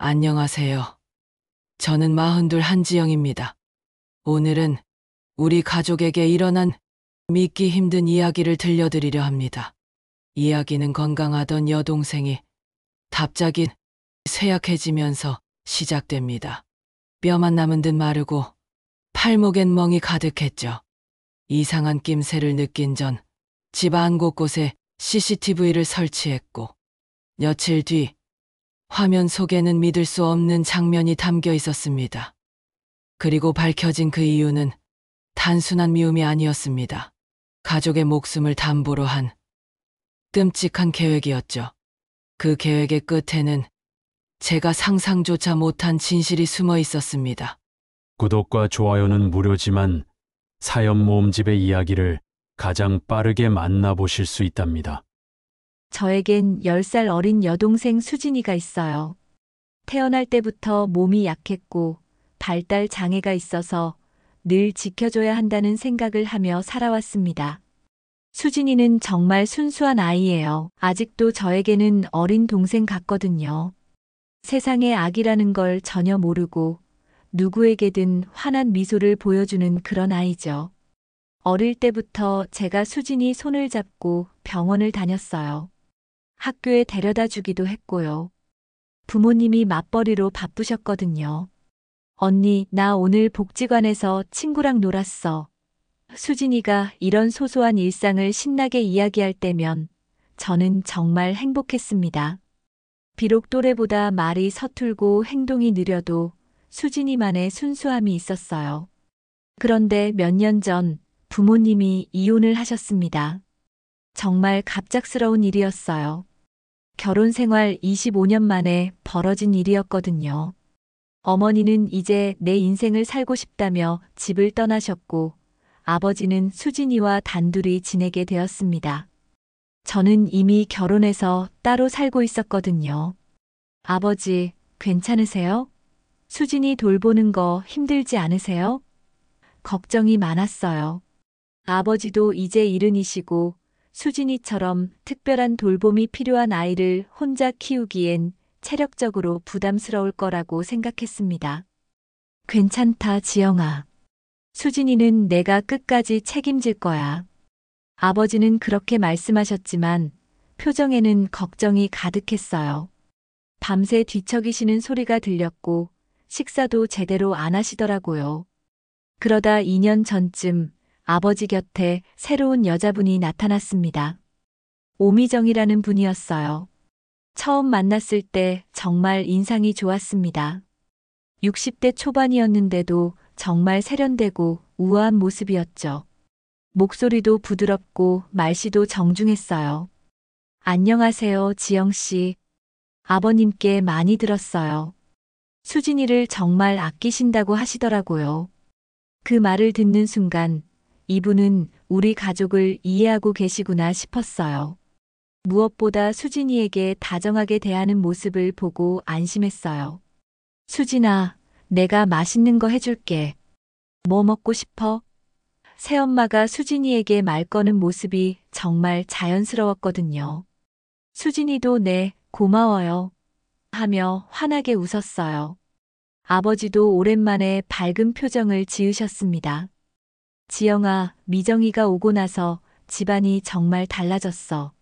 안녕하세요. 저는 42 한지영입니다. 오늘은 우리 가족에게 일어난 믿기 힘든 이야기를 들려드리려 합니다. 이야기는 건강하던 여동생이 갑자기 쇠약해지면서 시작됩니다. 뼈만 남은 듯 마르고 팔목엔 멍이 가득했죠. 이상한 낌새를 느낀 전 집안 곳곳에 CCTV를 설치했고 며칠 뒤 화면 속에는 믿을 수 없는 장면이 담겨 있었습니다. 그리고 밝혀진 그 이유는 단순한 미움이 아니었습니다. 가족의 목숨을 담보로 한 끔찍한 계획이었죠. 그 계획의 끝에는 제가 상상조차 못한 진실이 숨어 있었습니다. 구독과 좋아요는 무료지만 사연 모음집의 이야기를 가장 빠르게 만나보실 수 있답니다. 저에겐 10살 어린 여동생 수진이가 있어요. 태어날 때부터 몸이 약했고 발달 장애가 있어서 늘 지켜줘야 한다는 생각을 하며 살아왔습니다. 수진이는 정말 순수한 아이예요. 아직도 저에게는 어린 동생 같거든요. 세상에 악이라는 걸 전혀 모르고 누구에게든 환한 미소를 보여주는 그런 아이죠. 어릴 때부터 제가 수진이 손을 잡고 병원을 다녔어요. 학교에 데려다 주기도 했고요. 부모님이 맞벌이로 바쁘셨거든요. 언니, 나 오늘 복지관에서 친구랑 놀았어. 수진이가 이런 소소한 일상을 신나게 이야기할 때면 저는 정말 행복했습니다. 비록 또래보다 말이 서툴고 행동이 느려도 수진이만의 순수함이 있었어요. 그런데 몇 년 전 부모님이 이혼을 하셨습니다. 정말 갑작스러운 일이었어요. 결혼 생활 25년 만에 벌어진 일이었거든요. 어머니는 이제 내 인생을 살고 싶다며 집을 떠나셨고, 아버지는 수진이와 단둘이 지내게 되었습니다. 저는 이미 결혼해서 따로 살고 있었거든요. 아버지, 괜찮으세요? 수진이 돌보는 거 힘들지 않으세요? 걱정이 많았어요. 아버지도 이제 일흔이시고 수진이처럼 특별한 돌봄이 필요한 아이를 혼자 키우기엔 체력적으로 부담스러울 거라고 생각했습니다. 괜찮다, 지영아. 수진이는 내가 끝까지 책임질 거야. 아버지는 그렇게 말씀하셨지만 표정에는 걱정이 가득했어요. 밤새 뒤척이시는 소리가 들렸고 식사도 제대로 안 하시더라고요. 그러다 2년 전쯤 아버지 곁에 새로운 여자분이 나타났습니다. 오미정이라는 분이었어요. 처음 만났을 때 정말 인상이 좋았습니다. 60대 초반이었는데도 정말 세련되고 우아한 모습이었죠. 목소리도 부드럽고 말씨도 정중했어요. 안녕하세요, 지영씨. 아버님께 많이 들었어요. 수진이를 정말 아끼신다고 하시더라고요. 그 말을 듣는 순간 이분은 우리 가족을 이해하고 계시구나 싶었어요. 무엇보다 수진이에게 다정하게 대하는 모습을 보고 안심했어요. 수진아, 내가 맛있는 거 해줄게. 뭐 먹고 싶어? 새엄마가 수진이에게 말 거는 모습이 정말 자연스러웠거든요. 수진이도 네, 고마워요. 하며 환하게 웃었어요. 아버지도 오랜만에 밝은 표정을 지으셨습니다. 지영아, 미정이가 오고 나서 집안이 정말 달라졌어.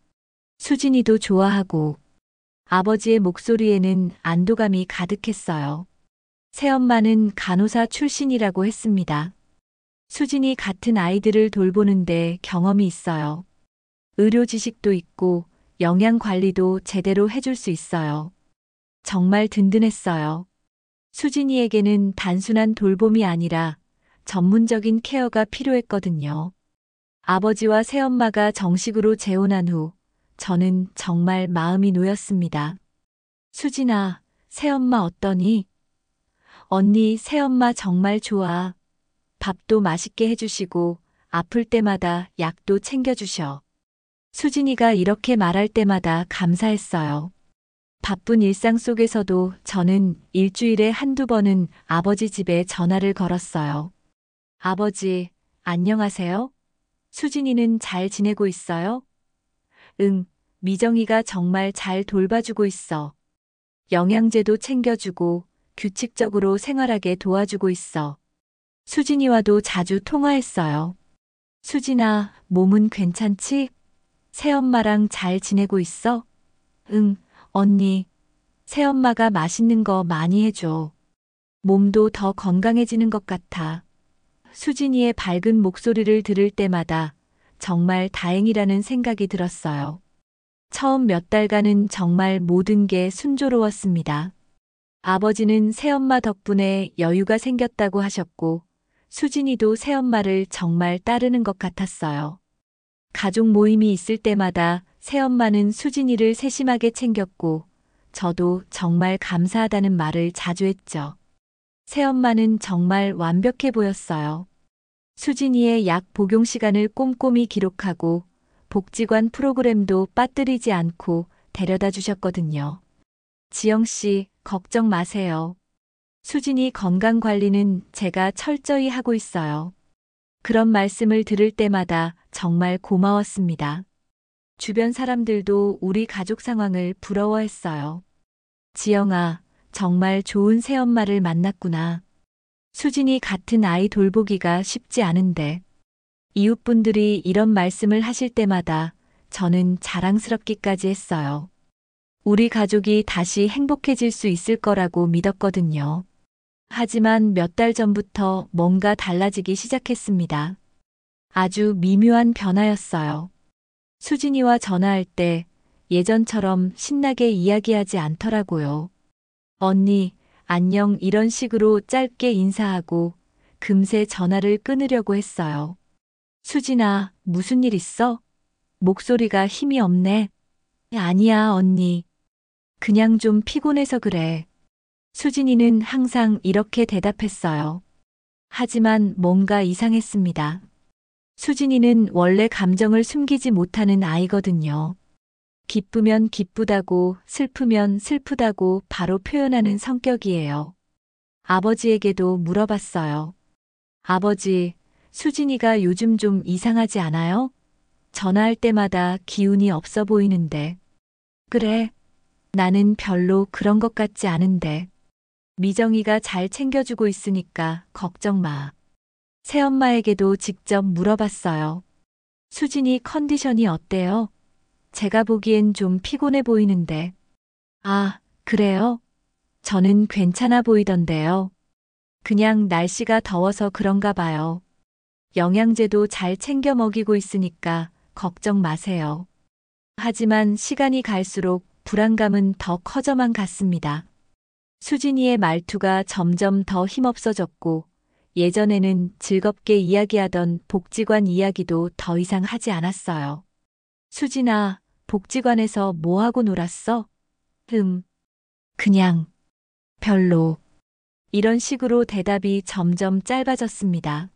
수진이도 좋아하고. 아버지의 목소리에는 안도감이 가득했어요. 새엄마는 간호사 출신이라고 했습니다. 수진이 같은 아이들을 돌보는데 경험이 있어요. 의료 지식도 있고 영양 관리도 제대로 해줄 수 있어요. 정말 든든했어요. 수진이에게는 단순한 돌봄이 아니라 전문적인 케어가 필요했거든요. 아버지와 새엄마가 정식으로 재혼한 후 저는 정말 마음이 놓였습니다. 수진아, 새엄마 어떠니? 언니, 새엄마 정말 좋아. 밥도 맛있게 해주시고 아플 때마다 약도 챙겨주셔. 수진이가 이렇게 말할 때마다 감사했어요. 바쁜 일상 속에서도 저는 일주일에 한두 번은 아버지 집에 전화를 걸었어요. 아버지, 안녕하세요? 수진이는 잘 지내고 있어요? 응, 미정이가 정말 잘 돌봐주고 있어. 영양제도 챙겨주고 규칙적으로 생활하게 도와주고 있어. 수진이와도 자주 통화했어요. 수진아, 몸은 괜찮지? 새엄마랑 잘 지내고 있어? 응, 언니. 새엄마가 맛있는 거 많이 해줘. 몸도 더 건강해지는 것 같아. 수진이의 밝은 목소리를 들을 때마다 정말 다행이라는 생각이 들었어요. 처음 몇 달간은 정말 모든 게 순조로웠습니다. 아버지는 새엄마 덕분에 여유가 생겼다고 하셨고, 수진이도 새엄마를 정말 따르는 것 같았어요. 가족 모임이 있을 때마다 새엄마는 수진이를 세심하게 챙겼고, 저도 정말 감사하다는 말을 자주 했죠. 새엄마는 정말 완벽해 보였어요. 수진이의 약 복용 시간을 꼼꼼히 기록하고 복지관 프로그램도 빠뜨리지 않고 데려다 주셨거든요. 지영 씨, 걱정 마세요. 수진이 건강 관리는 제가 철저히 하고 있어요. 그런 말씀을 들을 때마다 정말 고마웠습니다. 주변 사람들도 우리 가족 상황을 부러워했어요. 지영아, 정말 좋은 새엄마를 만났구나. 수진이 같은 아이 돌보기가 쉽지 않은데. 이웃분들이 이런 말씀을 하실 때마다 저는 자랑스럽기까지 했어요. 우리 가족이 다시 행복해질 수 있을 거라고 믿었거든요. 하지만 몇 달 전부터 뭔가 달라지기 시작했습니다. 아주 미묘한 변화였어요. 수진이와 전화할 때 예전처럼 신나게 이야기하지 않더라고요. 언니, 안녕 이런 식으로 짧게 인사하고 금세 전화를 끊으려고 했어요. 수진아, 무슨 일 있어? 목소리가 힘이 없네. 아니야, 언니. 그냥 좀 피곤해서 그래. 수진이는 항상 이렇게 대답했어요. 하지만 뭔가 이상했습니다. 수진이는 원래 감정을 숨기지 못하는 아이거든요. 기쁘면 기쁘다고, 슬프면 슬프다고 바로 표현하는 성격이에요. 아버지에게도 물어봤어요. 아버지, 수진이가 요즘 좀 이상하지 않아요? 전화할 때마다 기운이 없어 보이는데. 그래, 나는 별로 그런 것 같지 않은데. 미정이가 잘 챙겨주고 있으니까 걱정 마. 새엄마에게도 직접 물어봤어요. 수진이 컨디션이 어때요? 제가 보기엔 좀 피곤해 보이는데. 아, 그래요? 저는 괜찮아 보이던데요. 그냥 날씨가 더워서 그런가 봐요. 영양제도 잘 챙겨 먹이고 있으니까 걱정 마세요. 하지만 시간이 갈수록 불안감은 더 커져만 갔습니다. 수진이의 말투가 점점 더 힘없어졌고 예전에는 즐겁게 이야기하던 복지관 이야기도 더 이상 하지 않았어요. 수진아, 복지관에서 뭐 하고 놀았어? 그냥, 별로. 이런 식으로 대답이 점점 짧아졌습니다.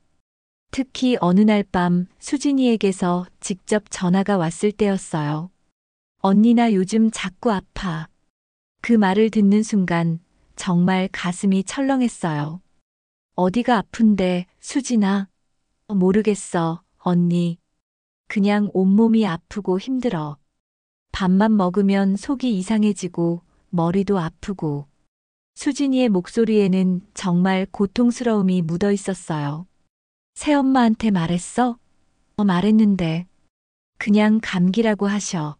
특히 어느 날 밤 수진이에게서 직접 전화가 왔을 때였어요. 언니 나 요즘 자꾸 아파. 그 말을 듣는 순간 정말 가슴이 철렁했어요. 어디가 아픈데, 수진아? 모르겠어, 언니. 그냥 온몸이 아프고 힘들어. 밥만 먹으면 속이 이상해지고 머리도 아프고. 수진이의 목소리에는 정말 고통스러움이 묻어 있었어요. 새엄마한테 말했어? 말했는데. 그냥 감기라고 하셔.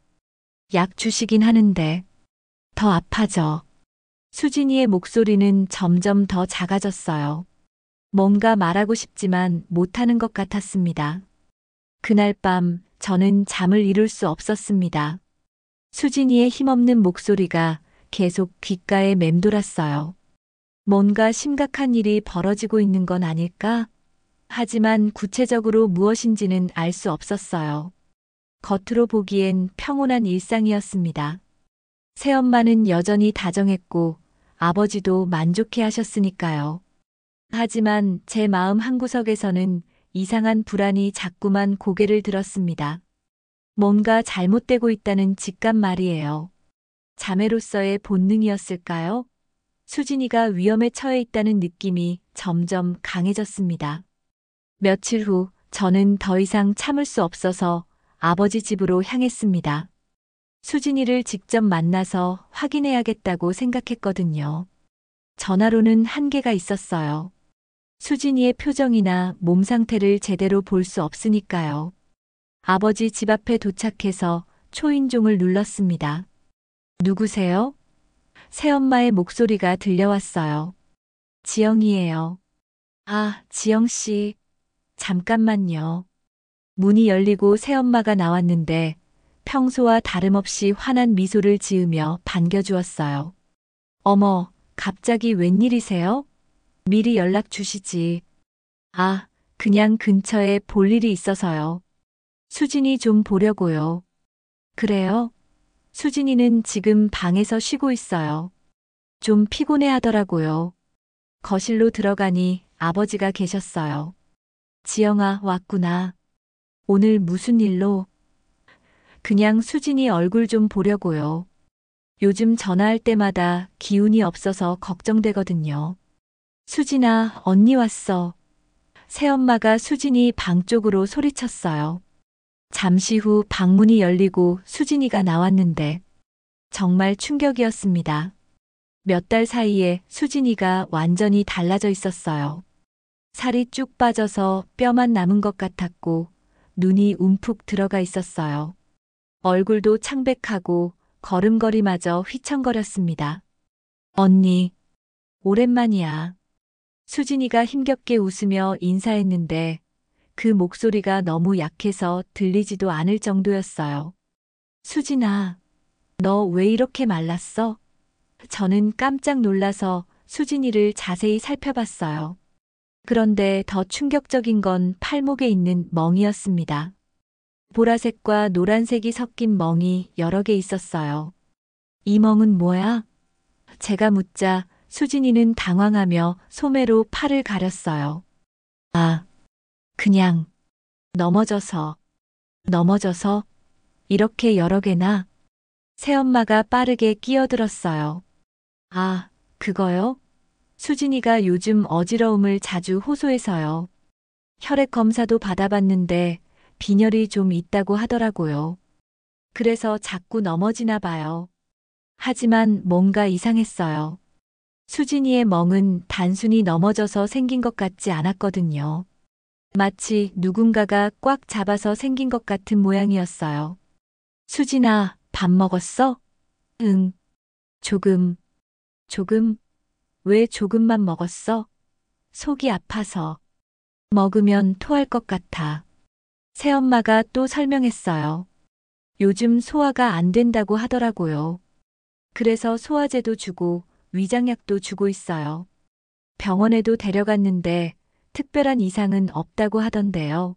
약 주시긴 하는데. 더 아파져. 수진이의 목소리는 점점 더 작아졌어요. 뭔가 말하고 싶지만 못하는 것 같았습니다. 그날 밤 저는 잠을 이룰 수 없었습니다. 수진이의 힘없는 목소리가 계속 귓가에 맴돌았어요. 뭔가 심각한 일이 벌어지고 있는 건 아닐까? 하지만 구체적으로 무엇인지는 알 수 없었어요. 겉으로 보기엔 평온한 일상이었습니다. 새엄마는 여전히 다정했고 아버지도 만족해 하셨으니까요. 하지만 제 마음 한구석에서는 이상한 불안이 자꾸만 고개를 들었습니다. 뭔가 잘못되고 있다는 직감 말이에요. 자매로서의 본능이었을까요? 수진이가 위험에 처해 있다는 느낌이 점점 강해졌습니다. 며칠 후 저는 더 이상 참을 수 없어서 아버지 집으로 향했습니다. 수진이를 직접 만나서 확인해야겠다고 생각했거든요. 전화로는 한계가 있었어요. 수진이의 표정이나 몸 상태를 제대로 볼 수 없으니까요. 아버지 집 앞에 도착해서 초인종을 눌렀습니다. 누구세요? 새엄마의 목소리가 들려왔어요. 지영이에요. 아, 지영씨. 잠깐만요. 문이 열리고 새엄마가 나왔는데 평소와 다름없이 환한 미소를 지으며 반겨주었어요. 어머, 갑자기 웬일이세요? 미리 연락 주시지. 아, 그냥 근처에 볼 일이 있어서요. 수진이 좀 보려고요. 그래요? 수진이는 지금 방에서 쉬고 있어요. 좀 피곤해 하더라고요. 거실로 들어가니 아버지가 계셨어요. 지영아, 왔구나. 오늘 무슨 일로? 그냥 수진이 얼굴 좀 보려고요. 요즘 전화할 때마다 기운이 없어서 걱정되거든요. 수진아, 언니 왔어. 새엄마가 수진이 방 쪽으로 소리쳤어요. 잠시 후 방문이 열리고 수진이가 나왔는데 정말 충격이었습니다. 몇 달 사이에 수진이가 완전히 달라져 있었어요. 살이 쭉 빠져서 뼈만 남은 것 같았고 눈이 움푹 들어가 있었어요. 얼굴도 창백하고 걸음걸이마저 휘청거렸습니다. 언니, 오랜만이야. 수진이가 힘겹게 웃으며 인사했는데 그 목소리가 너무 약해서 들리지도 않을 정도였어요. 수진아, 너 왜 이렇게 말랐어? 저는 깜짝 놀라서 수진이를 자세히 살펴봤어요. 그런데 더 충격적인 건 팔목에 있는 멍이었습니다. 보라색과 노란색이 섞인 멍이 여러 개 있었어요. 이 멍은 뭐야? 제가 묻자 수진이는 당황하며 소매로 팔을 가렸어요. 아, 그냥 넘어져서 이렇게 여러 개나? 새엄마가 빠르게 끼어들었어요. 아, 그거요? 수진이가 요즘 어지러움을 자주 호소해서요. 혈액 검사도 받아봤는데 빈혈이 좀 있다고 하더라고요. 그래서 자꾸 넘어지나 봐요. 하지만 뭔가 이상했어요. 수진이의 멍은 단순히 넘어져서 생긴 것 같지 않았거든요. 마치 누군가가 꽉 잡아서 생긴 것 같은 모양이었어요. 수진아, 밥 먹었어? 응. 조금. 왜 조금만 먹었어? 속이 아파서. 먹으면 토할 것 같아. 새엄마가 또 설명했어요. 요즘 소화가 안 된다고 하더라고요. 그래서 소화제도 주고 위장약도 주고 있어요. 병원에도 데려갔는데 특별한 이상은 없다고 하던데요.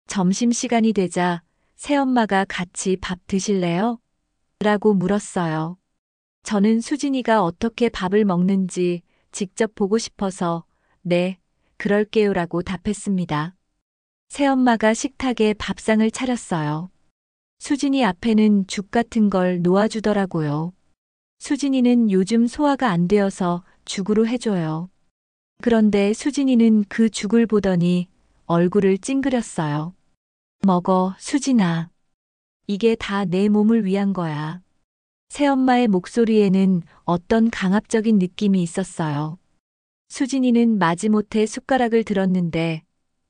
점심시간이 되자 새엄마가 같이 밥 드실래요? 라고 물었어요. 저는 수진이가 어떻게 밥을 먹는지 직접 보고 싶어서 네, 그럴게요라고 답했습니다. 새엄마가 식탁에 밥상을 차렸어요. 수진이 앞에는 죽 같은 걸 놓아주더라고요. 수진이는 요즘 소화가 안 되어서 죽으로 해줘요. 그런데 수진이는 그 죽을 보더니 얼굴을 찡그렸어요. 먹어, 수진아. 이게 다 내 몸을 위한 거야. 새엄마의 목소리에는 어떤 강압적인 느낌이 있었어요. 수진이는 마지못해 숟가락을 들었는데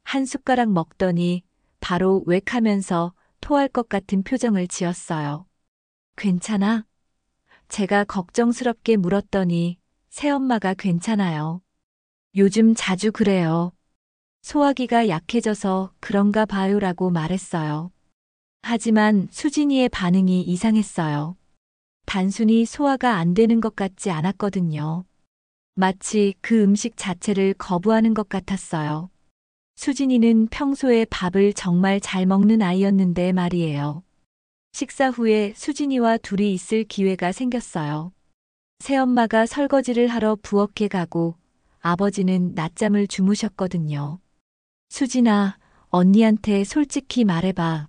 한 숟가락 먹더니 바로 웩 하면서 토할 것 같은 표정을 지었어요. 괜찮아? 제가 걱정스럽게 물었더니 새엄마가 괜찮아요. 요즘 자주 그래요. 소화기가 약해져서 그런가 봐요라고 말했어요. 하지만 수진이의 반응이 이상했어요. 단순히 소화가 안 되는 것 같지 않았거든요. 마치 그 음식 자체를 거부하는 것 같았어요. 수진이는 평소에 밥을 정말 잘 먹는 아이였는데 말이에요. 식사 후에 수진이와 둘이 있을 기회가 생겼어요. 새엄마가 설거지를 하러 부엌에 가고 아버지는 낮잠을 주무셨거든요. 수진아, 언니한테 솔직히 말해봐.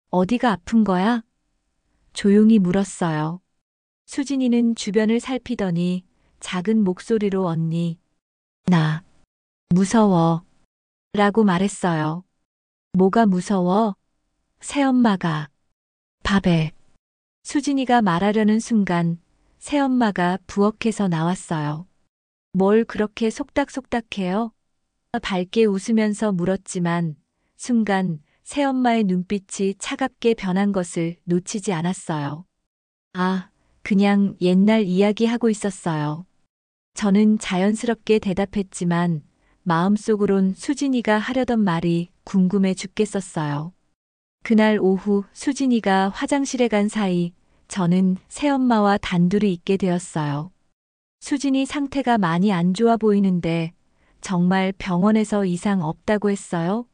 어디가 아픈 거야? 조용히 물었어요. 수진이는 주변을 살피더니 작은 목소리로 언니, 나 무서워 라고 말했어요. 뭐가 무서워? 새엄마가 밥에 수진이가 말하려는 순간 새엄마가 부엌에서 나왔어요. 뭘 그렇게 속닥속닥해요? 밝게 웃으면서 물었지만 순간 새엄마의 눈빛이 차갑게 변한 것을 놓치지 않았어요. 아, 그냥 옛날 이야기하고 있었어요. 저는 자연스럽게 대답했지만 마음속으론 수진이가 하려던 말이 궁금해 죽겠었어요. 그날 오후 수진이가 화장실에 간 사이 저는 새엄마와 단둘이 있게 되었어요. 수진이 상태가 많이 안 좋아 보이는데 정말 병원에서 이상 없다고 했어요?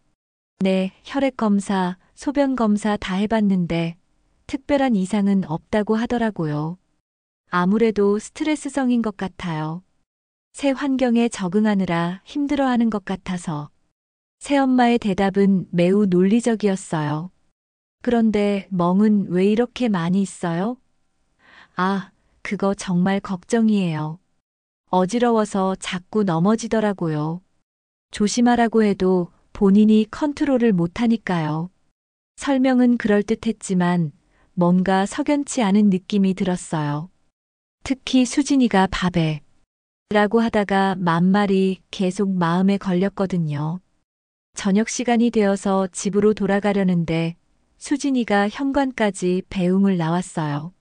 네, 혈액 검사, 소변 검사 다 해봤는데 특별한 이상은 없다고 하더라고요. 아무래도 스트레스성인 것 같아요. 새 환경에 적응하느라 힘들어하는 것 같아서. 새엄마의 대답은 매우 논리적이었어요. 그런데 멍은 왜 이렇게 많이 있어요? 아, 그거 정말 걱정이에요. 어지러워서 자꾸 넘어지더라고요. 조심하라고 해도 본인이 컨트롤을 못하니까요. 설명은 그럴듯했지만 뭔가 석연치 않은 느낌이 들었어요. 특히 수진이가 밥에 라고 하다가 만말이 계속 마음에 걸렸거든요. 저녁 시간이 되어서 집으로 돌아가려는데 수진이가 현관까지 배웅을 나왔어요.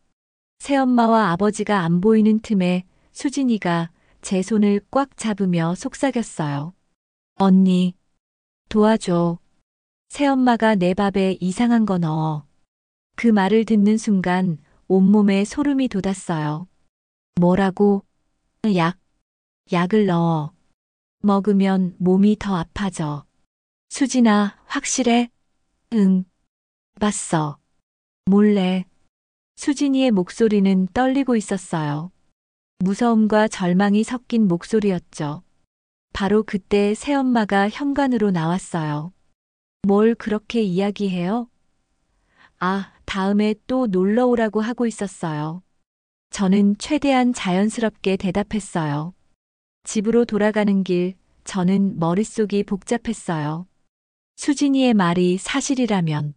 새엄마와 아버지가 안 보이는 틈에 수진이가 제 손을 꽉 잡으며 속삭였어요. 언니, 도와줘. 새엄마가 내 밥에 이상한 거 넣어. 그 말을 듣는 순간 온몸에 소름이 돋았어요. 뭐라고? 약을 넣어. 먹으면 몸이 더 아파져. 수진아, 확실해? 응. 봤어. 몰래. 수진이의 목소리는 떨리고 있었어요. 무서움과 절망이 섞인 목소리였죠. 바로 그때 새엄마가 현관으로 나왔어요. 뭘 그렇게 이야기해요? 아, 다음에 또 놀러 오라고 하고 있었어요. 저는 최대한 자연스럽게 대답했어요. 집으로 돌아가는 길, 저는 머릿속이 복잡했어요. 수진이의 말이 사실이라면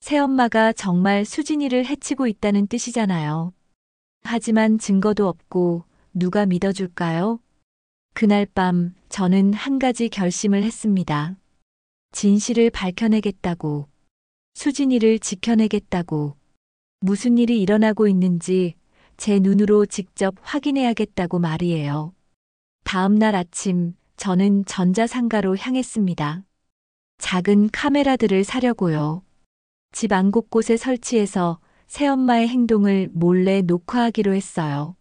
새엄마가 정말 수진이를 해치고 있다는 뜻이잖아요. 하지만 증거도 없고 누가 믿어줄까요? 그날 밤 저는 한 가지 결심을 했습니다. 진실을 밝혀내겠다고. 수진이를 지켜내겠다고. 무슨 일이 일어나고 있는지 제 눈으로 직접 확인해야겠다고 말이에요. 다음 날 아침 저는 전자상가로 향했습니다. 작은 카메라들을 사려고요. 집 안 곳곳에 설치해서 새엄마의 행동을 몰래 녹화하기로 했어요.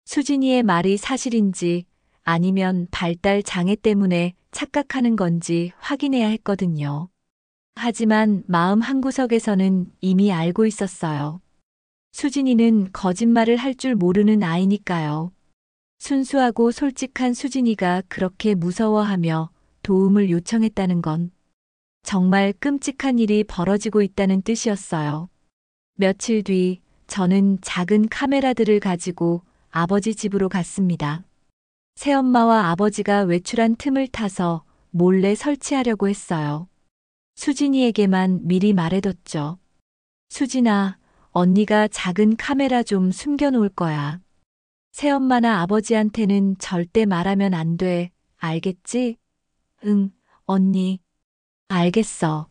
수진이의 말이 사실인지 아니면 발달 장애 때문에 착각하는 건지 확인해야 했거든요. 하지만 마음 한구석에서는 이미 알고 있었어요. 수진이는 거짓말을 할 줄 모르는 아이니까요. 순수하고 솔직한 수진이가 그렇게 무서워하며 도움을 요청했다는 건 정말 끔찍한 일이 벌어지고 있다는 뜻이었어요. 며칠 뒤 저는 작은 카메라들을 가지고 아버지 집으로 갔습니다. 새엄마와 아버지가 외출한 틈을 타서 몰래 설치하려고 했어요. 수진이에게만 미리 말해뒀죠. 수진아, 언니가 작은 카메라 좀 숨겨놓을 거야. 새엄마나 아버지한테는 절대 말하면 안 돼. 알겠지? 응, 언니. 알겠어.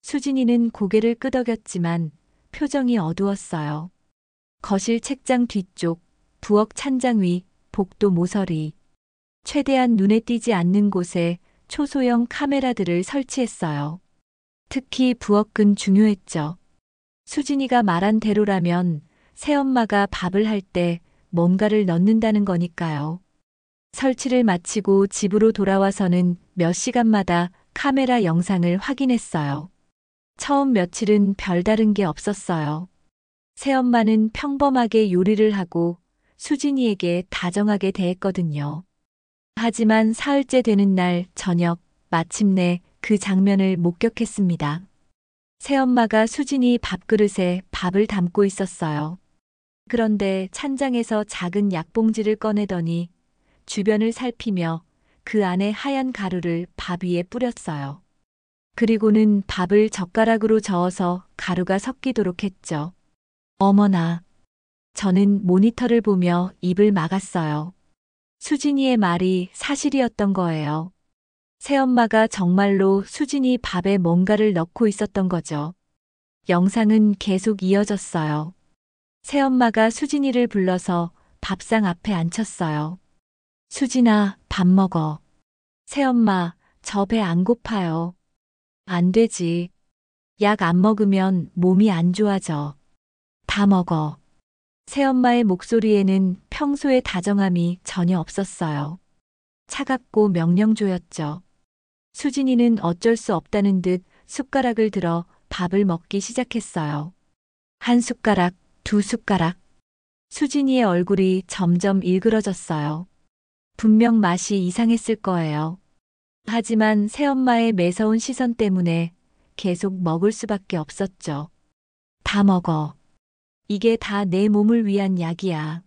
수진이는 고개를 끄덕였지만 표정이 어두웠어요. 거실 책장 뒤쪽, 부엌 찬장 위, 복도 모서리. 최대한 눈에 띄지 않는 곳에 초소형 카메라들을 설치했어요. 특히 부엌은 중요했죠. 수진이가 말한 대로라면 새엄마가 밥을 할 때 뭔가를 넣는다는 거니까요. 설치를 마치고 집으로 돌아와서는 몇 시간마다 카메라 영상을 확인했어요. 처음 며칠은 별다른 게 없었어요. 새엄마는 평범하게 요리를 하고 수진이에게 다정하게 대했거든요. 하지만 사흘째 되는 날 저녁, 마침내 그 장면을 목격했습니다. 새엄마가 수진이 밥그릇에 밥을 담고 있었어요. 그런데 찬장에서 작은 약봉지를 꺼내더니 주변을 살피며 그 안에 하얀 가루를 밥 위에 뿌렸어요. 그리고는 밥을 젓가락으로 저어서 가루가 섞이도록 했죠. 어머나. 저는 모니터를 보며 입을 막았어요. 수진이의 말이 사실이었던 거예요. 새엄마가 정말로 수진이 밥에 뭔가를 넣고 있었던 거죠. 영상은 계속 이어졌어요. 새엄마가 수진이를 불러서 밥상 앞에 앉혔어요. 수진아, 밥 먹어. 새엄마, 저 배 안 고파요. 안 되지. 약 안 먹으면 몸이 안 좋아져. 다 먹어. 새엄마의 목소리에는 평소의 다정함이 전혀 없었어요. 차갑고 명령조였죠. 수진이는 어쩔 수 없다는 듯 숟가락을 들어 밥을 먹기 시작했어요. 한 숟가락, 두 숟가락. 수진이의 얼굴이 점점 일그러졌어요. 분명 맛이 이상했을 거예요. 하지만 새엄마의 매서운 시선 때문에 계속 먹을 수밖에 없었죠. 다 먹어. 이게 다 내 몸을 위한 약이야.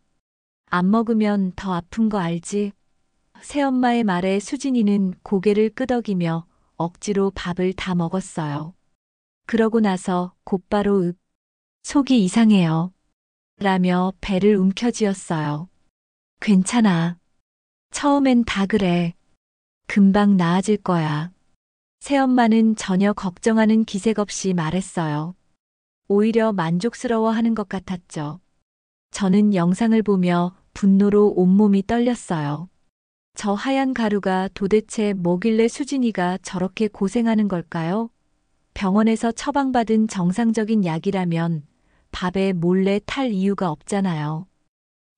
안 먹으면 더 아픈 거 알지? 새엄마의 말에 수진이는 고개를 끄덕이며 억지로 밥을 다 먹었어요. 그러고 나서 곧바로 속이 이상해요. 라며 배를 움켜쥐었어요. 괜찮아. 처음엔 다 그래. 금방 나아질 거야. 새엄마는 전혀 걱정하는 기색 없이 말했어요. 오히려 만족스러워하는 것 같았죠. 저는 영상을 보며 분노로 온몸이 떨렸어요. 저 하얀 가루가 도대체 뭐길래 수진이가 저렇게 고생하는 걸까요? 병원에서 처방받은 정상적인 약이라면 밥에 몰래 탈 이유가 없잖아요.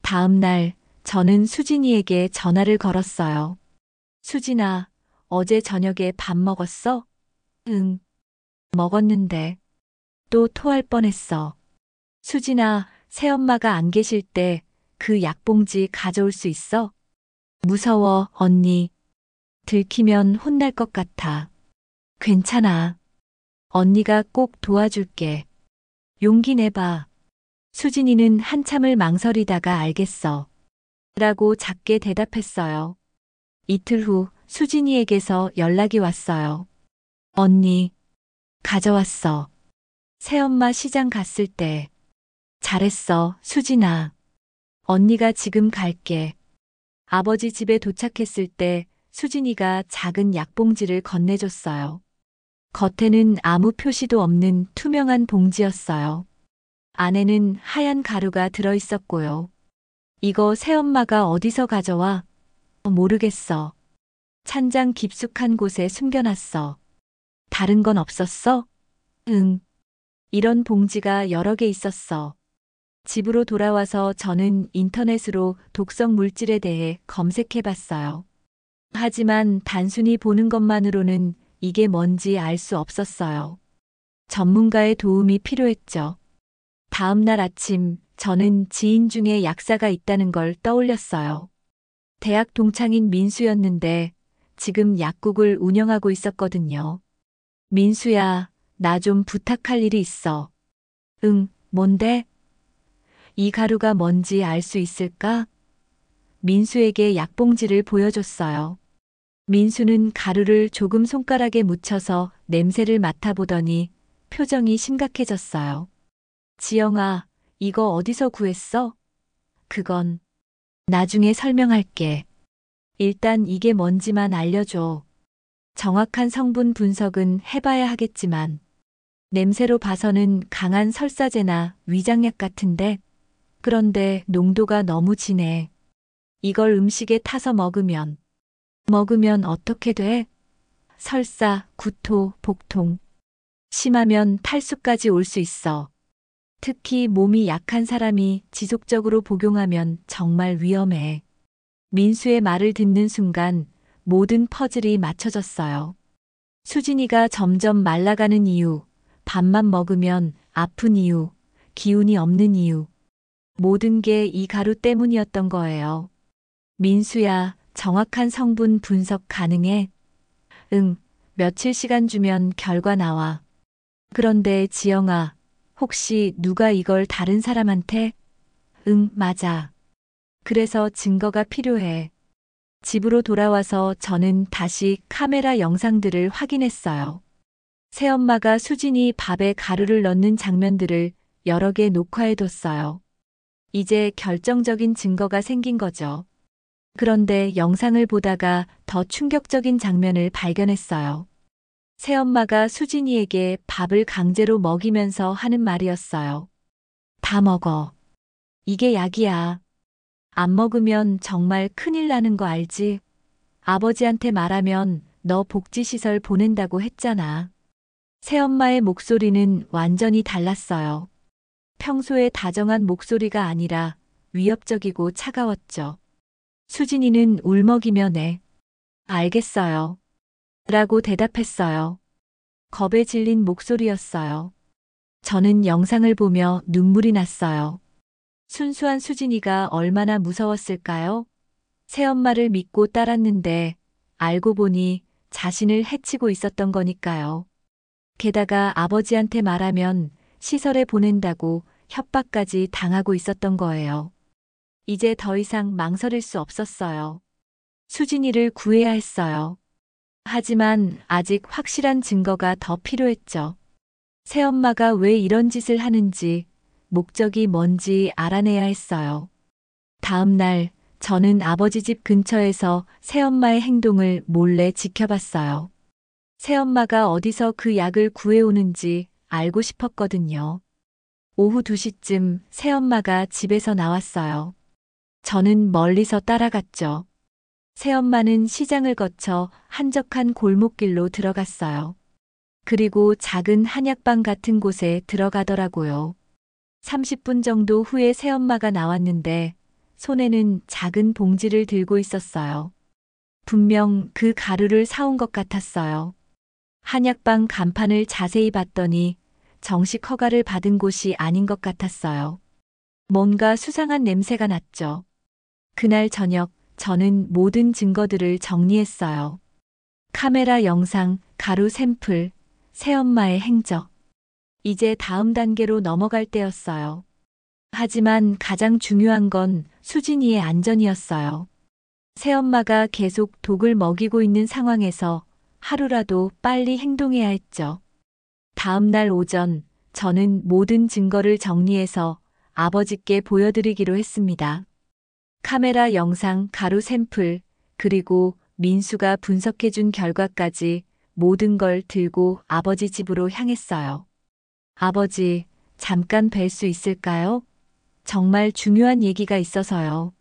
다음 날 저는 수진이에게 전화를 걸었어요. 수진아, 어제 저녁에 밥 먹었어? 응, 먹었는데. 또 토할 뻔했어. 수진아, 새엄마가 안 계실 때 그 약봉지 가져올 수 있어? 무서워, 언니. 들키면 혼날 것 같아. 괜찮아. 언니가 꼭 도와줄게. 용기 내봐. 수진이는 한참을 망설이다가 알겠어. 라고 작게 대답했어요. 이틀 후 수진이에게서 연락이 왔어요. 언니, 가져왔어. 새엄마 시장 갔을 때. 잘했어, 수진아. 언니가 지금 갈게. 아버지 집에 도착했을 때 수진이가 작은 약봉지를 건네줬어요. 겉에는 아무 표시도 없는 투명한 봉지였어요. 안에는 하얀 가루가 들어있었고요. 이거 새엄마가 어디서 가져와? 모르겠어. 찬장 깊숙한 곳에 숨겨놨어. 다른 건 없었어? 응. 이런 봉지가 여러 개 있었어. 집으로 돌아와서 저는 인터넷으로 독성 물질에 대해 검색해 봤어요. 하지만 단순히 보는 것만으로는 이게 뭔지 알 수 없었어요. 전문가의 도움이 필요했죠. 다음 날 아침 저는 지인 중에 약사가 있다는 걸 떠올렸어요. 대학 동창인 민수였는데 지금 약국을 운영하고 있었거든요. 민수야, 나 좀 부탁할 일이 있어. 응, 뭔데? 이 가루가 뭔지 알 수 있을까? 민수에게 약봉지를 보여줬어요. 민수는 가루를 조금 손가락에 묻혀서 냄새를 맡아보더니 표정이 심각해졌어요. 지영아, 이거 어디서 구했어? 그건 나중에 설명할게. 일단 이게 뭔지만 알려줘. 정확한 성분 분석은 해봐야 하겠지만 냄새로 봐서는 강한 설사제나 위장약 같은데 그런데 농도가 너무 진해. 이걸 음식에 타서 먹으면 어떻게 돼? 설사, 구토, 복통. 심하면 탈수까지 올 수 있어. 특히 몸이 약한 사람이 지속적으로 복용하면 정말 위험해. 민수의 말을 듣는 순간 모든 퍼즐이 맞춰졌어요. 수진이가 점점 말라가는 이유, 밥만 먹으면 아픈 이유, 기운이 없는 이유. 모든 게 이 가루 때문이었던 거예요. 민수야, 정확한 성분 분석 가능해? 응, 며칠 시간 주면 결과 나와. 그런데 지영아, 혹시 누가 이걸 다른 사람한테? 응, 맞아. 그래서 증거가 필요해. 집으로 돌아와서 저는 다시 카메라 영상들을 확인했어요. 새엄마가 수진이 밥에 가루를 넣는 장면들을 여러 개 녹화해뒀어요. 이제 결정적인 증거가 생긴 거죠. 그런데 영상을 보다가 더 충격적인 장면을 발견했어요. 새엄마가 수진이에게 밥을 강제로 먹이면서 하는 말이었어요. 다 먹어. 이게 약이야. 안 먹으면 정말 큰일 나는 거 알지? 아버지한테 말하면 너 복지시설 보낸다고 했잖아. 새엄마의 목소리는 완전히 달랐어요. 평소에 다정한 목소리가 아니라 위협적이고 차가웠죠. 수진이는 울먹이며 네. 알겠어요. 라고 대답했어요. 겁에 질린 목소리였어요. 저는 영상을 보며 눈물이 났어요. 순수한 수진이가 얼마나 무서웠을까요? 새엄마를 믿고 따랐는데 알고 보니 자신을 해치고 있었던 거니까요. 게다가 아버지한테 말하면 시설에 보낸다고 협박까지 당하고 있었던 거예요. 이제 더 이상 망설일 수 없었어요. 수진이를 구해야 했어요. 하지만 아직 확실한 증거가 더 필요했죠. 새엄마가 왜 이런 짓을 하는지, 목적이 뭔지 알아내야 했어요. 다음 날, 저는 아버지 집 근처에서 새엄마의 행동을 몰래 지켜봤어요. 새엄마가 어디서 그 약을 구해오는지 알고 싶었거든요. 오후 2시쯤 새엄마가 집에서 나왔어요. 저는 멀리서 따라갔죠. 새엄마는 시장을 거쳐 한적한 골목길로 들어갔어요. 그리고 작은 한약방 같은 곳에 들어가더라고요. 30분 정도 후에 새엄마가 나왔는데 손에는 작은 봉지를 들고 있었어요. 분명 그 가루를 사온 것 같았어요. 한약방 간판을 자세히 봤더니 정식 허가를 받은 곳이 아닌 것 같았어요. 뭔가 수상한 냄새가 났죠. 그날 저녁 저는 모든 증거들을 정리했어요. 카메라 영상, 가루 샘플, 새엄마의 행적. 이제 다음 단계로 넘어갈 때였어요. 하지만 가장 중요한 건 수진이의 안전이었어요. 새엄마가 계속 독을 먹이고 있는 상황에서 하루라도 빨리 행동해야 했죠. 다음 날 오전 저는 모든 증거를 정리해서 아버지께 보여드리기로 했습니다. 카메라 영상, 가루 샘플, 그리고 민수가 분석해준 결과까지 모든 걸 들고 아버지 집으로 향했어요. 아버지, 잠깐 뵐 수 있을까요? 정말 중요한 얘기가 있어서요.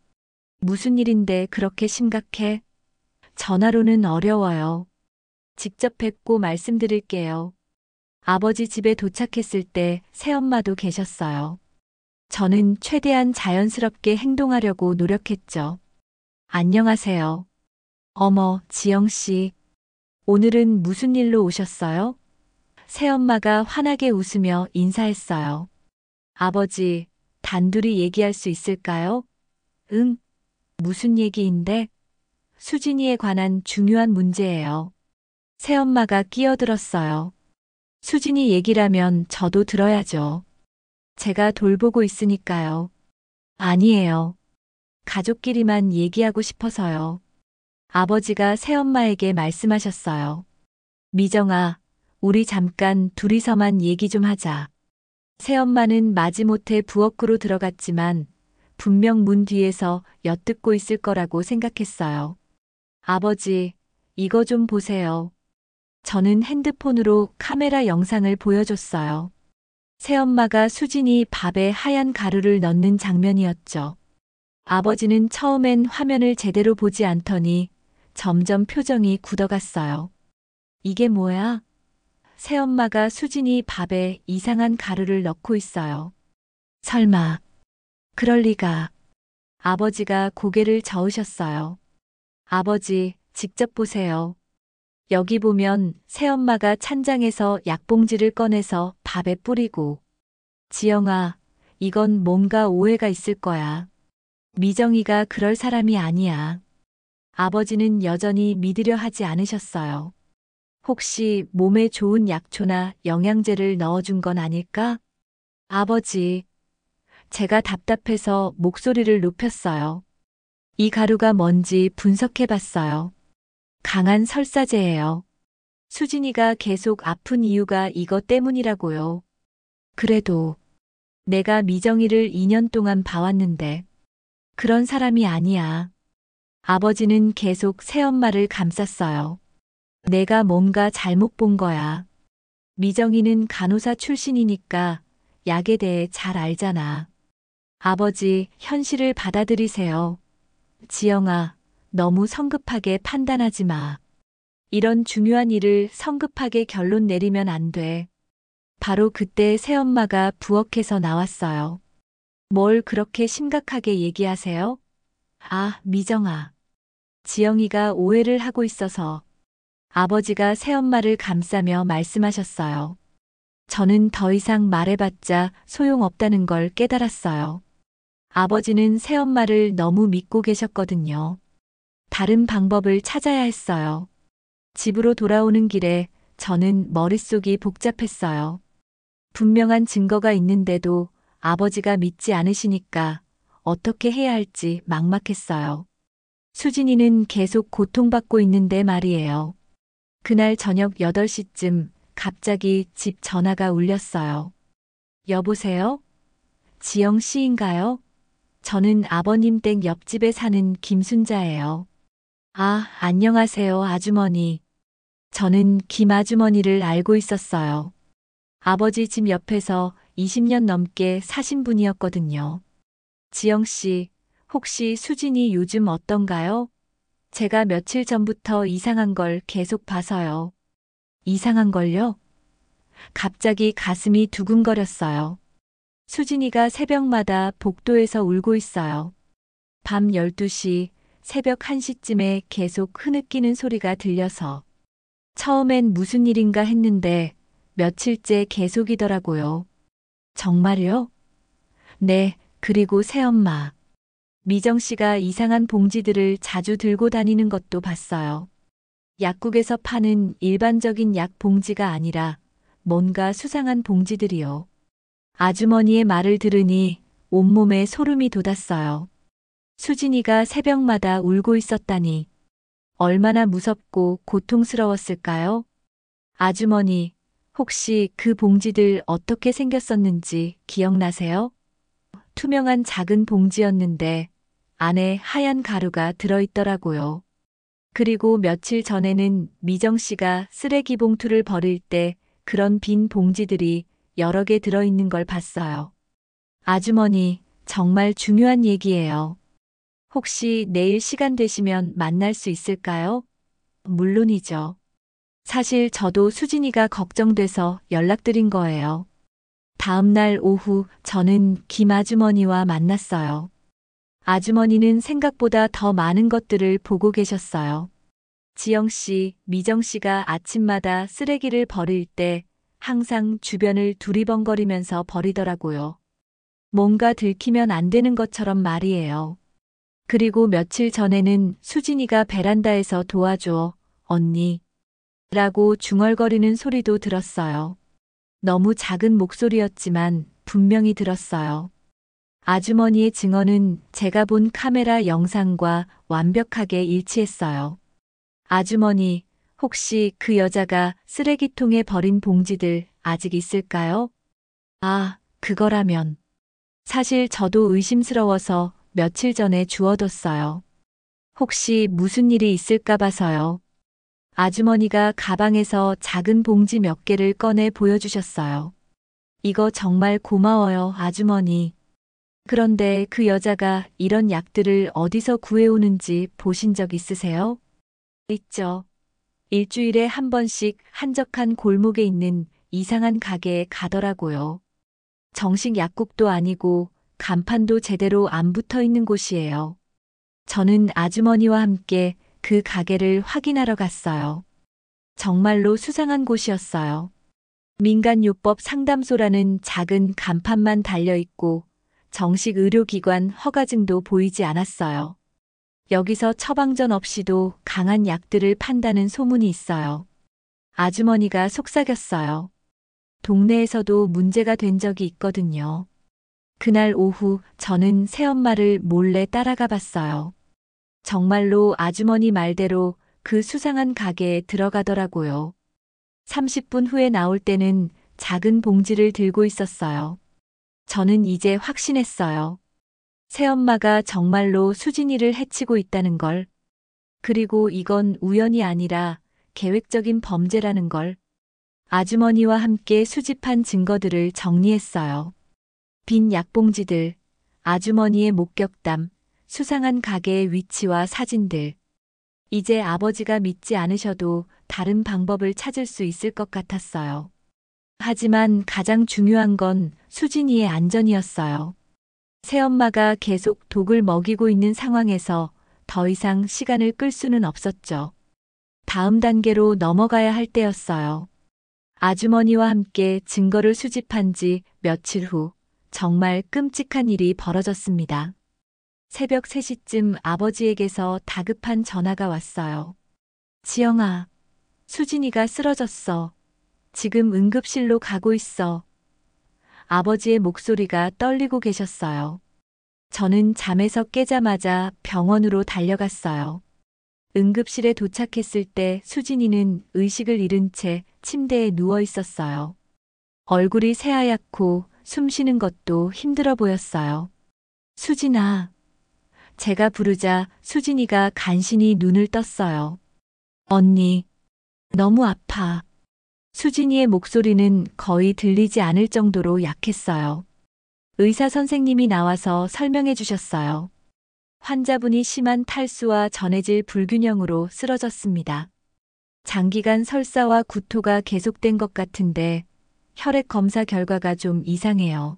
무슨 일인데 그렇게 심각해? 전화로는 어려워요. 직접 뵙고 말씀드릴게요. 아버지 집에 도착했을 때 새엄마도 계셨어요. 저는 최대한 자연스럽게 행동하려고 노력했죠. 안녕하세요. 어머, 지영씨. 오늘은 무슨 일로 오셨어요? 새엄마가 환하게 웃으며 인사했어요. 아버지, 단둘이 얘기할 수 있을까요? 응. 무슨 얘기인데? 수진이에 관한 중요한 문제예요. 새엄마가 끼어들었어요. 수진이 얘기라면 저도 들어야죠. 제가 돌보고 있으니까요. 아니에요. 가족끼리만 얘기하고 싶어서요. 아버지가 새엄마에게 말씀하셨어요. 미정아, 우리 잠깐 둘이서만 얘기 좀 하자. 새엄마는 마지못해 부엌으로 들어갔지만 분명 문 뒤에서 엿듣고 있을 거라고 생각했어요. 아버지, 이거 좀 보세요. 저는 핸드폰으로 카메라 영상을 보여줬어요. 새엄마가 수진이 밥에 하얀 가루를 넣는 장면이었죠. 아버지는 처음엔 화면을 제대로 보지 않더니 점점 표정이 굳어갔어요. 이게 뭐야? 새엄마가 수진이 밥에 이상한 가루를 넣고 있어요. 설마, 그럴 리가. 아버지가 고개를 저으셨어요. 아버지, 직접 보세요. 여기 보면 새엄마가 찬장에서 약봉지를 꺼내서 밥에 뿌리고. 지영아, 이건 뭔가 오해가 있을 거야. 미정이가 그럴 사람이 아니야. 아버지는 여전히 믿으려 하지 않으셨어요. 혹시 몸에 좋은 약초나 영양제를 넣어준 건 아닐까? 아버지, 제가 답답해서 목소리를 높였어요. 이 가루가 뭔지 분석해 봤어요. 강한 설사제예요. 수진이가 계속 아픈 이유가 이것 때문이라고요. 그래도 내가 미정이를 2년 동안 봐왔는데 그런 사람이 아니야. 아버지는 계속 새엄마를 감쌌어요. 내가 뭔가 잘못 본 거야. 미정이는 간호사 출신이니까 약에 대해 잘 알잖아. 아버지, 현실을 받아들이세요. 지영아, 너무 성급하게 판단하지 마. 이런 중요한 일을 성급하게 결론 내리면 안 돼. 바로 그때 새엄마가 부엌에서 나왔어요. 뭘 그렇게 심각하게 얘기하세요? 아, 미정아. 지영이가 오해를 하고 있어서 아버지가 새엄마를 감싸며 말씀하셨어요. 저는 더 이상 말해봤자 소용없다는 걸 깨달았어요. 아버지는 새엄마를 너무 믿고 계셨거든요. 다른 방법을 찾아야 했어요. 집으로 돌아오는 길에 저는 머릿속이 복잡했어요. 분명한 증거가 있는데도 아버지가 믿지 않으시니까 어떻게 해야 할지 막막했어요. 수진이는 계속 고통받고 있는데 말이에요. 그날 저녁 8시쯤 갑자기 집 전화가 울렸어요. 여보세요? 지영 씨인가요? 저는 아버님 댁 옆집에 사는 김순자예요. 아, 안녕하세요, 아주머니. 저는 김 아주머니를 알고 있었어요. 아버지 집 옆에서 20년 넘게 사신 분이었거든요. 지영 씨, 혹시 수진이 요즘 어떤가요? 제가 며칠 전부터 이상한 걸 계속 봐서요. 이상한 걸요? 갑자기 가슴이 두근거렸어요. 수진이가 새벽마다 복도에서 울고 있어요. 밤 12시, 새벽 1시쯤에 계속 흐느끼는 소리가 들려서 처음엔 무슨 일인가 했는데 며칠째 계속이더라고요. 정말요? 네, 그리고 새엄마. 미정 씨가 이상한 봉지들을 자주 들고 다니는 것도 봤어요. 약국에서 파는 일반적인 약 봉지가 아니라 뭔가 수상한 봉지들이요. 아주머니의 말을 들으니 온몸에 소름이 돋았어요. 수진이가 새벽마다 울고 있었다니 얼마나 무섭고 고통스러웠을까요? 아주머니, 혹시 그 봉지들 어떻게 생겼었는지 기억나세요? 투명한 작은 봉지였는데 안에 하얀 가루가 들어있더라고요. 그리고 며칠 전에는 미정 씨가 쓰레기 봉투를 버릴 때 그런 빈 봉지들이 여러 개 들어있는 걸 봤어요. 아주머니, 정말 중요한 얘기예요. 혹시 내일 시간 되시면 만날 수 있을까요? 물론이죠. 사실 저도 수진이가 걱정돼서 연락드린 거예요. 다음 날 오후 저는 김 아주머니와 만났어요. 아주머니는 생각보다 더 많은 것들을 보고 계셨어요. 지영 씨, 미정 씨가 아침마다 쓰레기를 버릴 때 항상 주변을 두리번거리면서 버리더라고요. 뭔가 들키면 안 되는 것처럼 말이에요. 그리고 며칠 전에는 수진이가 베란다에서 도와줘, 언니. 라고 중얼거리는 소리도 들었어요. 너무 작은 목소리였지만 분명히 들었어요. 아주머니의 증언은 제가 본 카메라 영상과 완벽하게 일치했어요. 아주머니, 혹시 그 여자가 쓰레기통에 버린 봉지들 아직 있을까요? 아, 그거라면. 사실 저도 의심스러워서 며칠 전에 주워뒀어요. 혹시 무슨 일이 있을까 봐서요. 아주머니가 가방에서 작은 봉지 몇 개를 꺼내 보여주셨어요. 이거 정말 고마워요, 아주머니. 그런데 그 여자가 이런 약들을 어디서 구해오는지 보신 적 있으세요? 있죠. 일주일에 한 번씩 한적한 골목에 있는 이상한 가게에 가더라고요. 정식 약국도 아니고 간판도 제대로 안 붙어 있는 곳이에요. 저는 아주머니와 함께 그 가게를 확인하러 갔어요. 정말로 수상한 곳이었어요. 민간요법 상담소라는 작은 간판만 달려 있고 정식 의료기관 허가증도 보이지 않았어요. 여기서 처방전 없이도 강한 약들을 판다는 소문이 있어요. 아주머니가 속삭였어요. 동네에서도 문제가 된 적이 있거든요. 그날 오후 저는 새엄마를 몰래 따라가 봤어요. 정말로 아주머니 말대로 그 수상한 가게에 들어가더라고요. 30분 후에 나올 때는 작은 봉지를 들고 있었어요. 저는 이제 확신했어요. 새엄마가 정말로 수진이를 해치고 있다는 걸. 그리고 이건 우연이 아니라 계획적인 범죄라는 걸. 아주머니와 함께 수집한 증거들을 정리했어요. 빈 약봉지들, 아주머니의 목격담, 수상한 가게의 위치와 사진들. 이제 아버지가 믿지 않으셔도 다른 방법을 찾을 수 있을 것 같았어요. 하지만 가장 중요한 건 수진이의 안전이었어요. 새엄마가 계속 독을 먹이고 있는 상황에서 더 이상 시간을 끌 수는 없었죠. 다음 단계로 넘어가야 할 때였어요. 아주머니와 함께 증거를 수집한 지 며칠 후 정말 끔찍한 일이 벌어졌습니다. 새벽 3시쯤 아버지에게서 다급한 전화가 왔어요. 지영아, 수진이가 쓰러졌어. 지금 응급실로 가고 있어. 아버지의 목소리가 떨리고 계셨어요. 저는 잠에서 깨자마자 병원으로 달려갔어요. 응급실에 도착했을 때 수진이는 의식을 잃은 채 침대에 누워 있었어요. 얼굴이 새하얗고 숨 쉬는 것도 힘들어 보였어요. 수진아. 제가 부르자 수진이가 간신히 눈을 떴어요. 언니, 너무 아파. 수진이의 목소리는 거의 들리지 않을 정도로 약했어요. 의사 선생님이 나와서 설명해 주셨어요. 환자분이 심한 탈수와 전해질 불균형으로 쓰러졌습니다. 장기간 설사와 구토가 계속된 것 같은데 혈액 검사 결과가 좀 이상해요.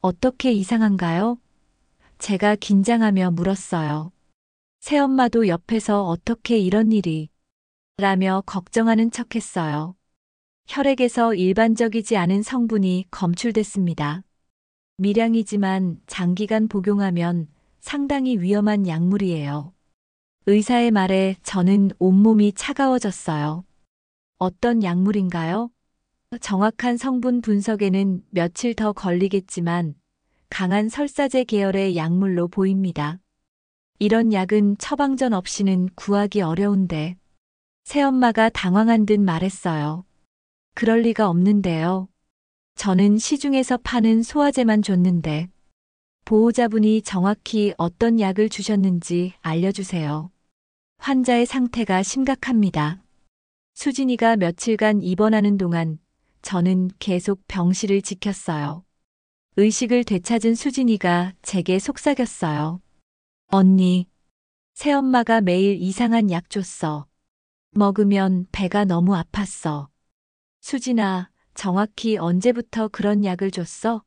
어떻게 이상한가요? 제가 긴장하며 물었어요. 새엄마도 옆에서 어떻게 이런 일이 라며 걱정하는 척했어요. 혈액에서 일반적이지 않은 성분이 검출됐습니다. 미량이지만 장기간 복용하면 상당히 위험한 약물이에요. 의사의 말에 저는 온몸이 차가워졌어요. 어떤 약물인가요? 정확한 성분 분석에는 며칠 더 걸리겠지만 강한 설사제 계열의 약물로 보입니다. 이런 약은 처방전 없이는 구하기 어려운데 새엄마가 당황한 듯 말했어요. 그럴 리가 없는데요. 저는 시중에서 파는 소화제만 줬는데 보호자분이 정확히 어떤 약을 주셨는지 알려주세요. 환자의 상태가 심각합니다. 수진이가 며칠간 입원하는 동안 저는 계속 병실을 지켰어요. 의식을 되찾은 수진이가 제게 속삭였어요. 언니, 새엄마가 매일 이상한 약 줬어. 먹으면 배가 너무 아팠어. 수진아, 정확히 언제부터 그런 약을 줬어?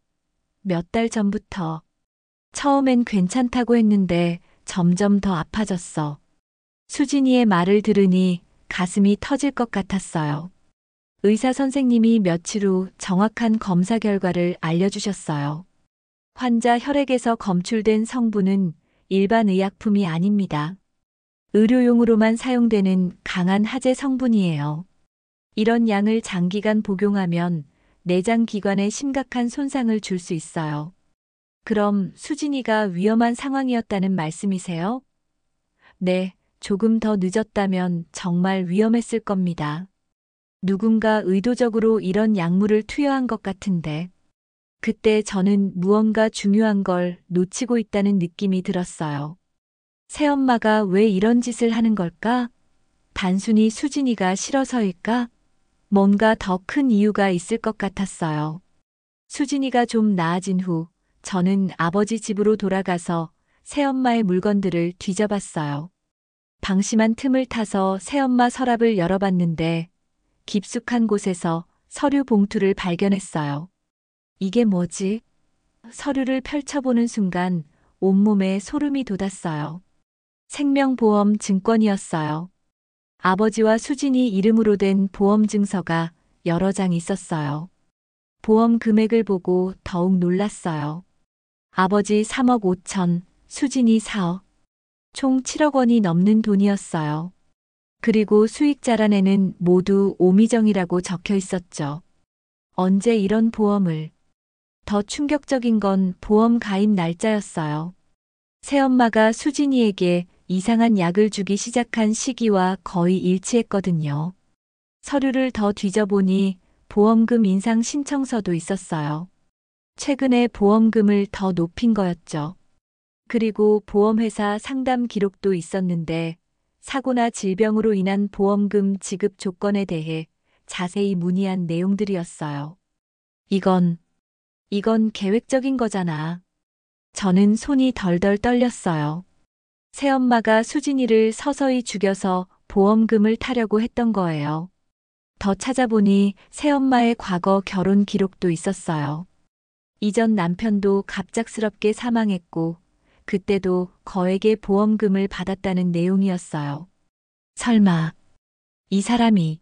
몇 달 전부터. 처음엔 괜찮다고 했는데 점점 더 아파졌어. 수진이의 말을 들으니 가슴이 터질 것 같았어요. 의사 선생님이 며칠 후 정확한 검사 결과를 알려주셨어요. 환자 혈액에서 검출된 성분은 일반 의약품이 아닙니다. 의료용으로만 사용되는 강한 하재 성분이에요. 이런 양을 장기간 복용하면 내장 기관에 심각한 손상을 줄 수 있어요. 그럼 수진이가 위험한 상황이었다는 말씀이세요? 네, 조금 더 늦었다면 정말 위험했을 겁니다. 누군가 의도적으로 이런 약물을 투여한 것 같은데, 그때 저는 무언가 중요한 걸 놓치고 있다는 느낌이 들었어요. 새엄마가 왜 이런 짓을 하는 걸까? 단순히 수진이가 싫어서일까? 뭔가 더 큰 이유가 있을 것 같았어요. 수진이가 좀 나아진 후 저는 아버지 집으로 돌아가서 새엄마의 물건들을 뒤져봤어요. 방심한 틈을 타서 새엄마 서랍을 열어봤는데 깊숙한 곳에서 서류 봉투를 발견했어요. 이게 뭐지? 서류를 펼쳐보는 순간 온몸에 소름이 돋았어요. 생명보험 증권이었어요. 아버지와 수진이 이름으로 된 보험 증서가 여러 장 있었어요. 보험 금액을 보고 더욱 놀랐어요. 아버지 3억 5천, 수진이 4억. 총 7억 원이 넘는 돈이었어요. 그리고 수익자란에는 모두 오미정이라고 적혀 있었죠. 언제 이런 보험을. 더 충격적인 건 보험 가입 날짜였어요. 새엄마가 수진이에게 이상한 약을 주기 시작한 시기와 거의 일치했거든요. 서류를 더 뒤져보니 보험금 인상 신청서도 있었어요. 최근에 보험금을 더 높인 거였죠. 그리고 보험회사 상담 기록도 있었는데 사고나 질병으로 인한 보험금 지급 조건에 대해 자세히 문의한 내용들이었어요. 이건 계획적인 거잖아. 저는 손이 덜덜 떨렸어요. 새엄마가 수진이를 서서히 죽여서 보험금을 타려고 했던 거예요. 더 찾아보니 새엄마의 과거 결혼 기록도 있었어요. 이전 남편도 갑작스럽게 사망했고, 그때도 거액의 보험금을 받았다는 내용이었어요. 설마, 이 사람이.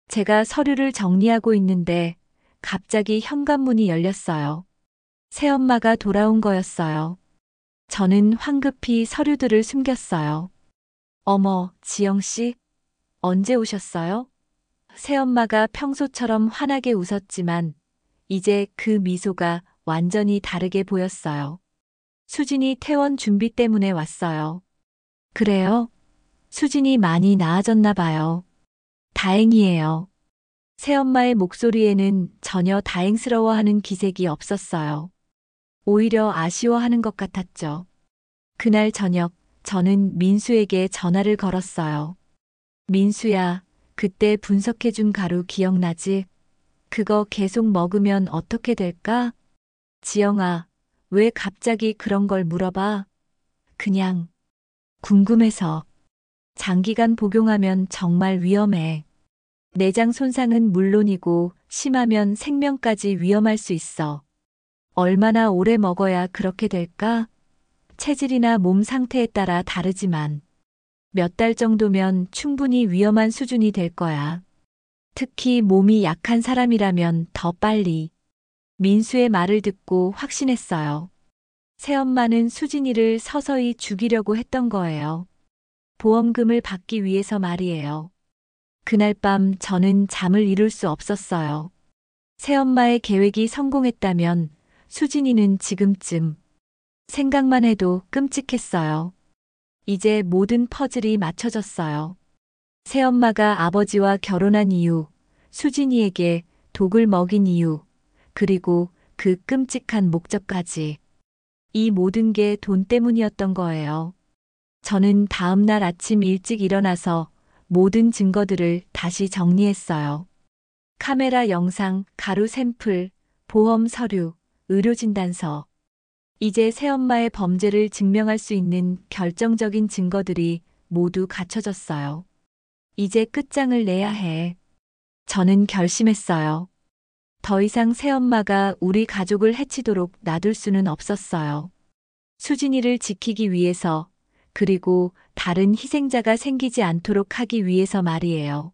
제가 서류를 정리하고 있는데 갑자기 현관문이 열렸어요. 새엄마가 돌아온 거였어요. 저는 황급히 서류들을 숨겼어요. 어머, 지영씨, 언제 오셨어요? 새엄마가 평소처럼 환하게 웃었지만 이제 그 미소가 완전히 다르게 보였어요. 수진이 퇴원 준비 때문에 왔어요. 그래요? 수진이 많이 나아졌나 봐요. 다행이에요. 새엄마의 목소리에는 전혀 다행스러워하는 기색이 없었어요. 오히려 아쉬워하는 것 같았죠. 그날 저녁, 저는 민수에게 전화를 걸었어요. 민수야, 그때 분석해준 가루 기억나지? 그거 계속 먹으면 어떻게 될까? 지영아, 왜 갑자기 그런 걸 물어봐? 그냥 궁금해서. 장기간 복용하면 정말 위험해. 내장 손상은 물론이고 심하면 생명까지 위험할 수 있어. 얼마나 오래 먹어야 그렇게 될까? 체질이나 몸 상태에 따라 다르지만 몇 달 정도면 충분히 위험한 수준이 될 거야. 특히 몸이 약한 사람이라면 더 빨리. 민수의 말을 듣고 확신했어요. 새엄마는 수진이를 서서히 죽이려고 했던 거예요. 보험금을 받기 위해서 말이에요. 그날 밤 저는 잠을 이룰 수 없었어요. 새엄마의 계획이 성공했다면 수진이는 지금쯤 생각만 해도 끔찍했어요. 이제 모든 퍼즐이 맞춰졌어요. 새엄마가 아버지와 결혼한 이유, 수진이에게 독을 먹인 이유, 그리고 그 끔찍한 목적까지. 이 모든 게 돈 때문이었던 거예요. 저는 다음 날 아침 일찍 일어나서 모든 증거들을 다시 정리했어요. 카메라 영상, 가루 샘플, 보험 서류, 의료진단서. 이제 새엄마의 범죄를 증명할 수 있는 결정적인 증거들이 모두 갖춰졌어요. 이제 끝장을 내야 해. 저는 결심했어요. 더 이상 새엄마가 우리 가족을 해치도록 놔둘 수는 없었어요. 수진이를 지키기 위해서, 그리고 다른 희생자가 생기지 않도록 하기 위해서 말이에요.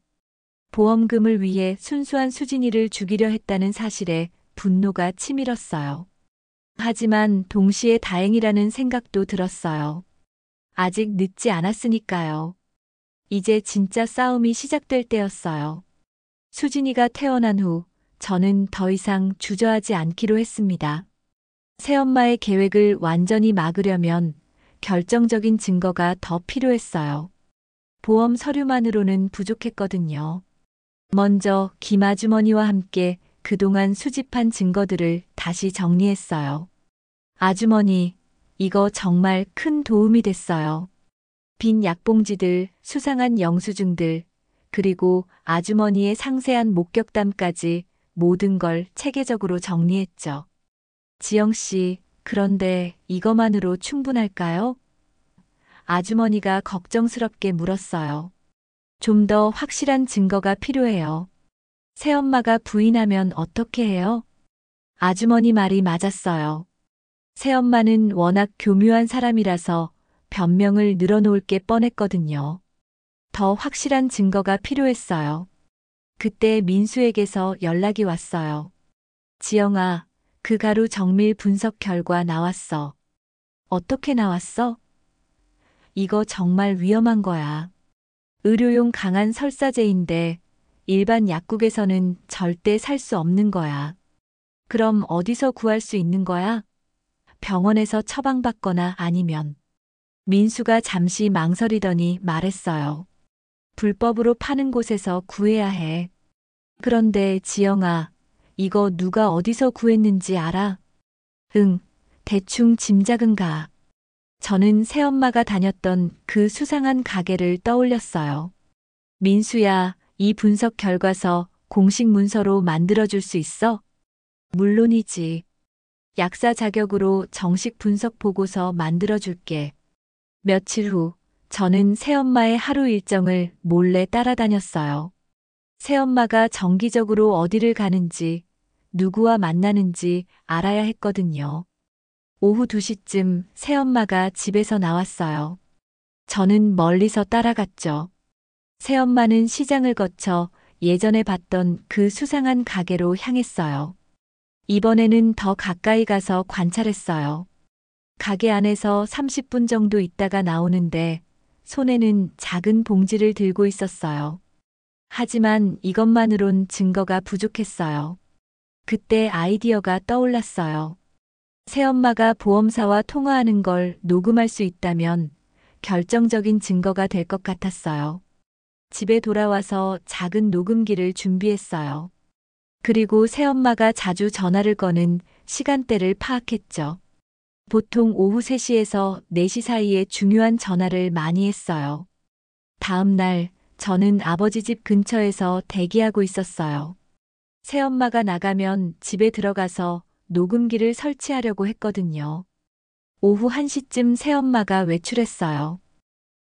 보험금을 위해 순수한 수진이를 죽이려 했다는 사실에 분노가 치밀었어요. 하지만 동시에 다행이라는 생각도 들었어요. 아직 늦지 않았으니까요. 이제 진짜 싸움이 시작될 때였어요. 수진이가 태어난 후 저는 더 이상 주저하지 않기로 했습니다. 새엄마의 계획을 완전히 막으려면 결정적인 증거가 더 필요했어요. 보험 서류만으로는 부족했거든요. 먼저 김 아주머니와 함께 그동안 수집한 증거들을 다시 정리했어요. 아주머니, 이거 정말 큰 도움이 됐어요. 빈 약봉지들, 수상한 영수증들, 그리고 아주머니의 상세한 목격담까지 모든 걸 체계적으로 정리했죠. 지영씨, 그런데 이것만으로 충분할까요? 아주머니가 걱정스럽게 물었어요. 좀 더 확실한 증거가 필요해요. 새엄마가 부인하면 어떻게 해요? 아주머니 말이 맞았어요. 새엄마는 워낙 교묘한 사람이라서 변명을 늘어놓을 게 뻔했거든요. 더 확실한 증거가 필요했어요. 그때 민수에게서 연락이 왔어요. 지영아, 그 가루 정밀 분석 결과 나왔어. 어떻게 나왔어? 이거 정말 위험한 거야. 의료용 강한 설사제인데 일반 약국에서는 절대 살 수 없는 거야. 그럼 어디서 구할 수 있는 거야? 병원에서 처방받거나 아니면. 민수가 잠시 망설이더니 말했어요. 불법으로 파는 곳에서 구해야 해. 그런데 지영아, 이거 누가 어디서 구했는지 알아? 응, 대충 짐작은가. 저는 새엄마가 다녔던 그 수상한 가게를 떠올렸어요. 민수야, 이 분석 결과서 공식 문서로 만들어줄 수 있어? 물론이지. 약사 자격으로 정식 분석 보고서 만들어줄게. 며칠 후, 저는 새엄마의 하루 일정을 몰래 따라다녔어요. 새엄마가 정기적으로 어디를 가는지, 누구와 만나는지 알아야 했거든요. 오후 2시쯤 새엄마가 집에서 나왔어요. 저는 멀리서 따라갔죠. 새엄마는 시장을 거쳐 예전에 봤던 그 수상한 가게로 향했어요. 이번에는 더 가까이 가서 관찰했어요. 가게 안에서 30분 정도 있다가 나오는데 손에는 작은 봉지를 들고 있었어요. 하지만 이것만으론 증거가 부족했어요. 그때 아이디어가 떠올랐어요. 새엄마가 보험사와 통화하는 걸 녹음할 수 있다면 결정적인 증거가 될 것 같았어요. 집에 돌아와서 작은 녹음기를 준비했어요. 그리고 새엄마가 자주 전화를 거는 시간대를 파악했죠. 보통 오후 3시에서 4시 사이에 중요한 전화를 많이 했어요. 다음 날 저는 아버지 집 근처에서 대기하고 있었어요. 새엄마가 나가면 집에 들어가서 녹음기를 설치하려고 했거든요. 오후 1시쯤 새엄마가 외출했어요.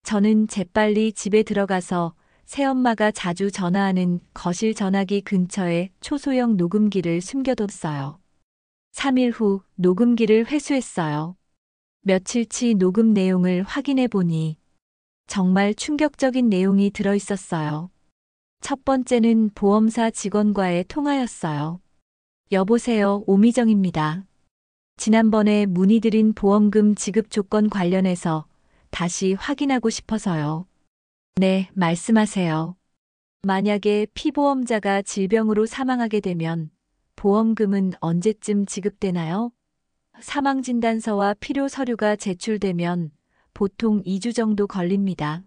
저는 재빨리 집에 들어가서 새엄마가 자주 전화하는 거실 전화기 근처에 초소형 녹음기를 숨겨뒀어요. 3일 후 녹음기를 회수했어요. 며칠치 녹음 내용을 확인해 보니 정말 충격적인 내용이 들어 있었어요. 첫 번째는 보험사 직원과의 통화였어요. 여보세요, 오미정입니다. 지난번에 문의드린 보험금 지급 조건 관련해서 다시 확인하고 싶어서요. 네, 말씀하세요. 만약에 피보험자가 질병으로 사망하게 되면 보험금은 언제쯤 지급되나요? 사망진단서와 필요 서류가 제출되면 보통 2주 정도 걸립니다.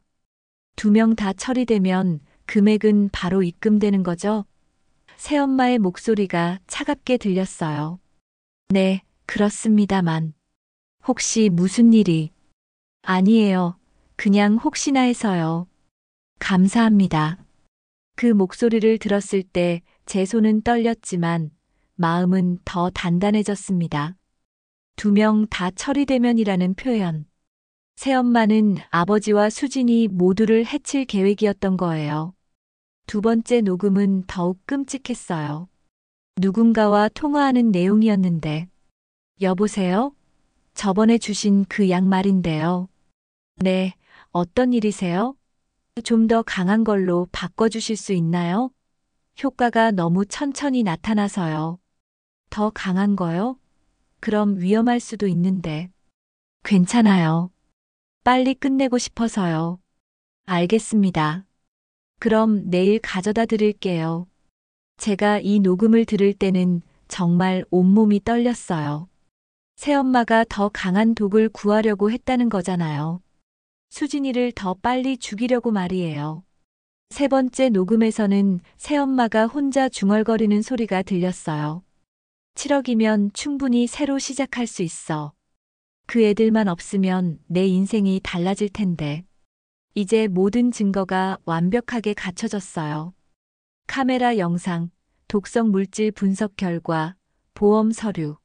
2명 다 처리되면 금액은 바로 입금되는 거죠? 새엄마의 목소리가 차갑게 들렸어요. 네, 그렇습니다만. 혹시 무슨 일이? 아니에요. 그냥 혹시나 해서요. 감사합니다. 그 목소리를 들었을 때 제 손은 떨렸지만 마음은 더 단단해졌습니다. 2명 다 처리되면이라는 표현. 새엄마는 아버지와 수진이 모두를 해칠 계획이었던 거예요. 두 번째 녹음은 더욱 끔찍했어요. 누군가와 통화하는 내용이었는데, 여보세요? 저번에 주신 그 약 말인데요. 네, 어떤 일이세요? 좀 더 강한 걸로 바꿔주실 수 있나요? 효과가 너무 천천히 나타나서요. 더 강한 거요? 그럼 위험할 수도 있는데. 괜찮아요. 빨리 끝내고 싶어서요. 알겠습니다. 그럼 내일 가져다 드릴게요. 제가 이 녹음을 들을 때는 정말 온몸이 떨렸어요. 새엄마가 더 강한 독을 구하려고 했다는 거잖아요. 수진이를 더 빨리 죽이려고 말이에요. 세 번째 녹음에서는 새엄마가 혼자 중얼거리는 소리가 들렸어요. 7억이면 충분히 새로 시작할 수 있어. 그 애들만 없으면 내 인생이 달라질 텐데. 이제 모든 증거가 완벽하게 갖춰졌어요. 카메라 영상, 독성 물질 분석 결과, 보험 서류,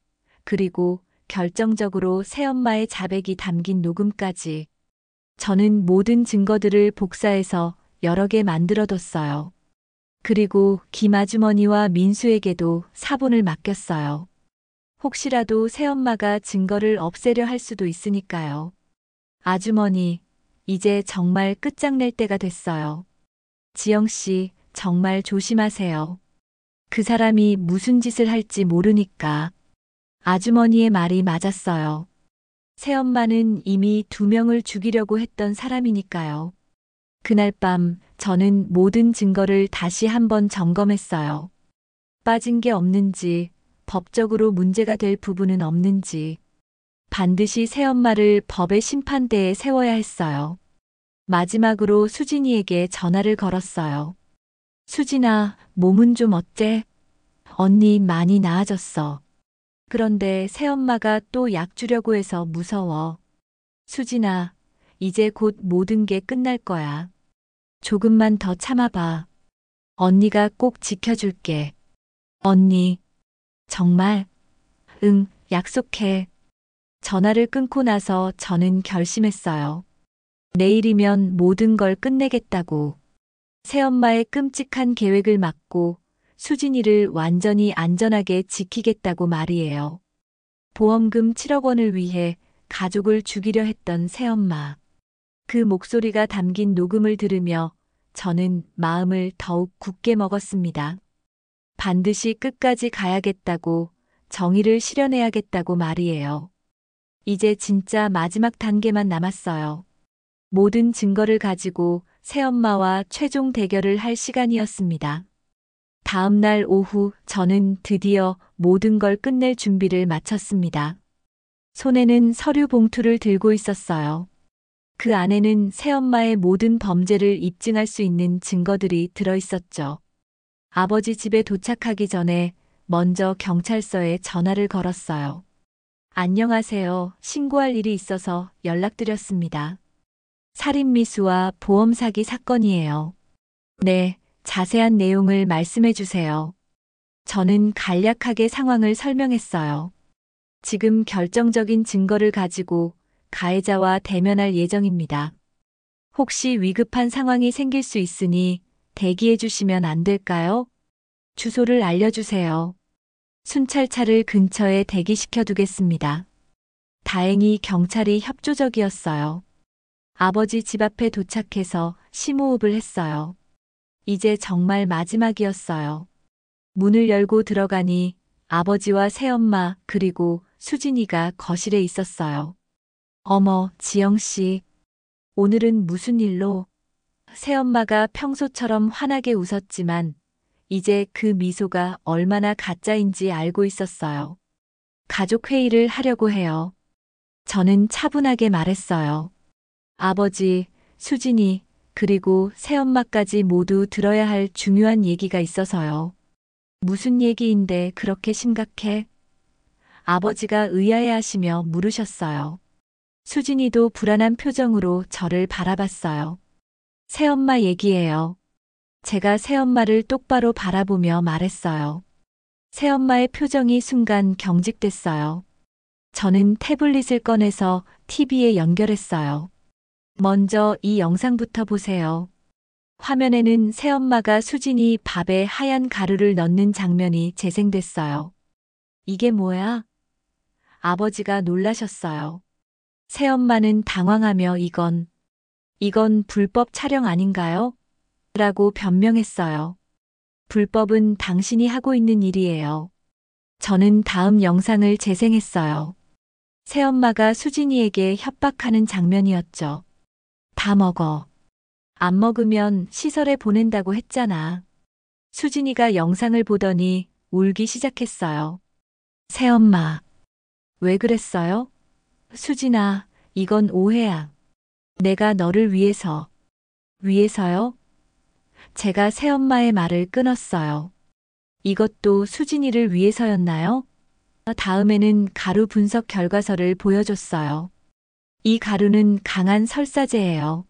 그리고 결정적으로 새엄마의 자백이 담긴 녹음까지. 저는 모든 증거들을 복사해서 여러 개 만들어뒀어요. 그리고 김아주머니와 민수에게도 사본을 맡겼어요. 혹시라도 새엄마가 증거를 없애려 할 수도 있으니까요. 아주머니, 이제 정말 끝장낼 때가 됐어요. 지영 씨, 정말 조심하세요. 그 사람이 무슨 짓을 할지 모르니까. 아주머니의 말이 맞았어요. 새엄마는 이미 2명을 죽이려고 했던 사람이니까요. 그날 밤 저는 모든 증거를 다시 한번 점검했어요. 빠진 게 없는지, 법적으로 문제가 될 부분은 없는지. 반드시 새엄마를 법의 심판대에 세워야 했어요. 마지막으로 수진이에게 전화를 걸었어요. 수진아, 몸은 좀 어때? 언니 많이 나아졌어. 그런데 새엄마가 또 약 주려고 해서 무서워. 수진아, 이제 곧 모든 게 끝날 거야. 조금만 더 참아봐. 언니가 꼭 지켜줄게. 언니, 정말? 응, 약속해. 전화를 끊고 나서 저는 결심했어요. 내일이면 모든 걸 끝내겠다고. 새엄마의 끔찍한 계획을 막고 수진이를 완전히 안전하게 지키겠다고 말이에요. 보험금 7억 원을 위해 가족을 죽이려 했던 새엄마. 그 목소리가 담긴 녹음을 들으며 저는 마음을 더욱 굳게 먹었습니다. 반드시 끝까지 가야겠다고, 정의를 실현해야겠다고 말이에요. 이제 진짜 마지막 단계만 남았어요. 모든 증거를 가지고 새엄마와 최종 대결을 할 시간이었습니다. 다음 날 오후 저는 드디어 모든 걸 끝낼 준비를 마쳤습니다. 손에는 서류 봉투를 들고 있었어요. 그 안에는 새엄마의 모든 범죄를 입증할 수 있는 증거들이 들어 있었죠. 아버지 집에 도착하기 전에 먼저 경찰서에 전화를 걸었어요. 안녕하세요. 신고할 일이 있어서 연락드렸습니다. 살인미수와 보험 사기 사건이에요. 네, 자세한 내용을 말씀해 주세요. 저는 간략하게 상황을 설명했어요. 지금 결정적인 증거를 가지고 가해자와 대면할 예정입니다. 혹시 위급한 상황이 생길 수 있으니 대기해 주시면 안 될까요? 주소를 알려주세요. 순찰차를 근처에 대기시켜 두겠습니다. 다행히 경찰이 협조적이었어요. 아버지 집 앞에 도착해서 심호흡을 했어요. 이제 정말 마지막이었어요. 문을 열고 들어가니 아버지와 새엄마 그리고 수진이가 거실에 있었어요. 어머, 지영씨. 오늘은 무슨 일로? 새엄마가 평소처럼 환하게 웃었지만 이제 그 미소가 얼마나 가짜인지 알고 있었어요. 가족 회의를 하려고 해요. 저는 차분하게 말했어요. 아버지, 수진이, 그리고 새엄마까지 모두 들어야 할 중요한 얘기가 있어서요. 무슨 얘기인데 그렇게 심각해? 아버지가 의아해하시며 물으셨어요. 수진이도 불안한 표정으로 저를 바라봤어요. 새엄마 얘기예요. 제가 새엄마를 똑바로 바라보며 말했어요. 새엄마의 표정이 순간 경직됐어요. 저는 태블릿을 꺼내서 TV에 연결했어요. 먼저 이 영상부터 보세요. 화면에는 새엄마가 수진이 밥에 하얀 가루를 넣는 장면이 재생됐어요. 이게 뭐야? 아버지가 놀라셨어요. 새엄마는 당황하며 이건 불법 촬영 아닌가요? 라고 변명했어요. 불법은 당신이 하고 있는 일이에요. 저는 다음 영상을 재생했어요. 새엄마가 수진이에게 협박하는 장면이었죠. 다 먹어. 안 먹으면 시설에 보낸다고 했잖아. 수진이가 영상을 보더니 울기 시작했어요. 새엄마, 왜 그랬어요? 수진아, 이건 오해야. 내가 너를 위해서요? 제가 새엄마의 말을 끊었어요. 이것도 수진이를 위해서였나요? 다음에는 가루 분석 결과서를 보여줬어요. 이 가루는 강한 설사제예요.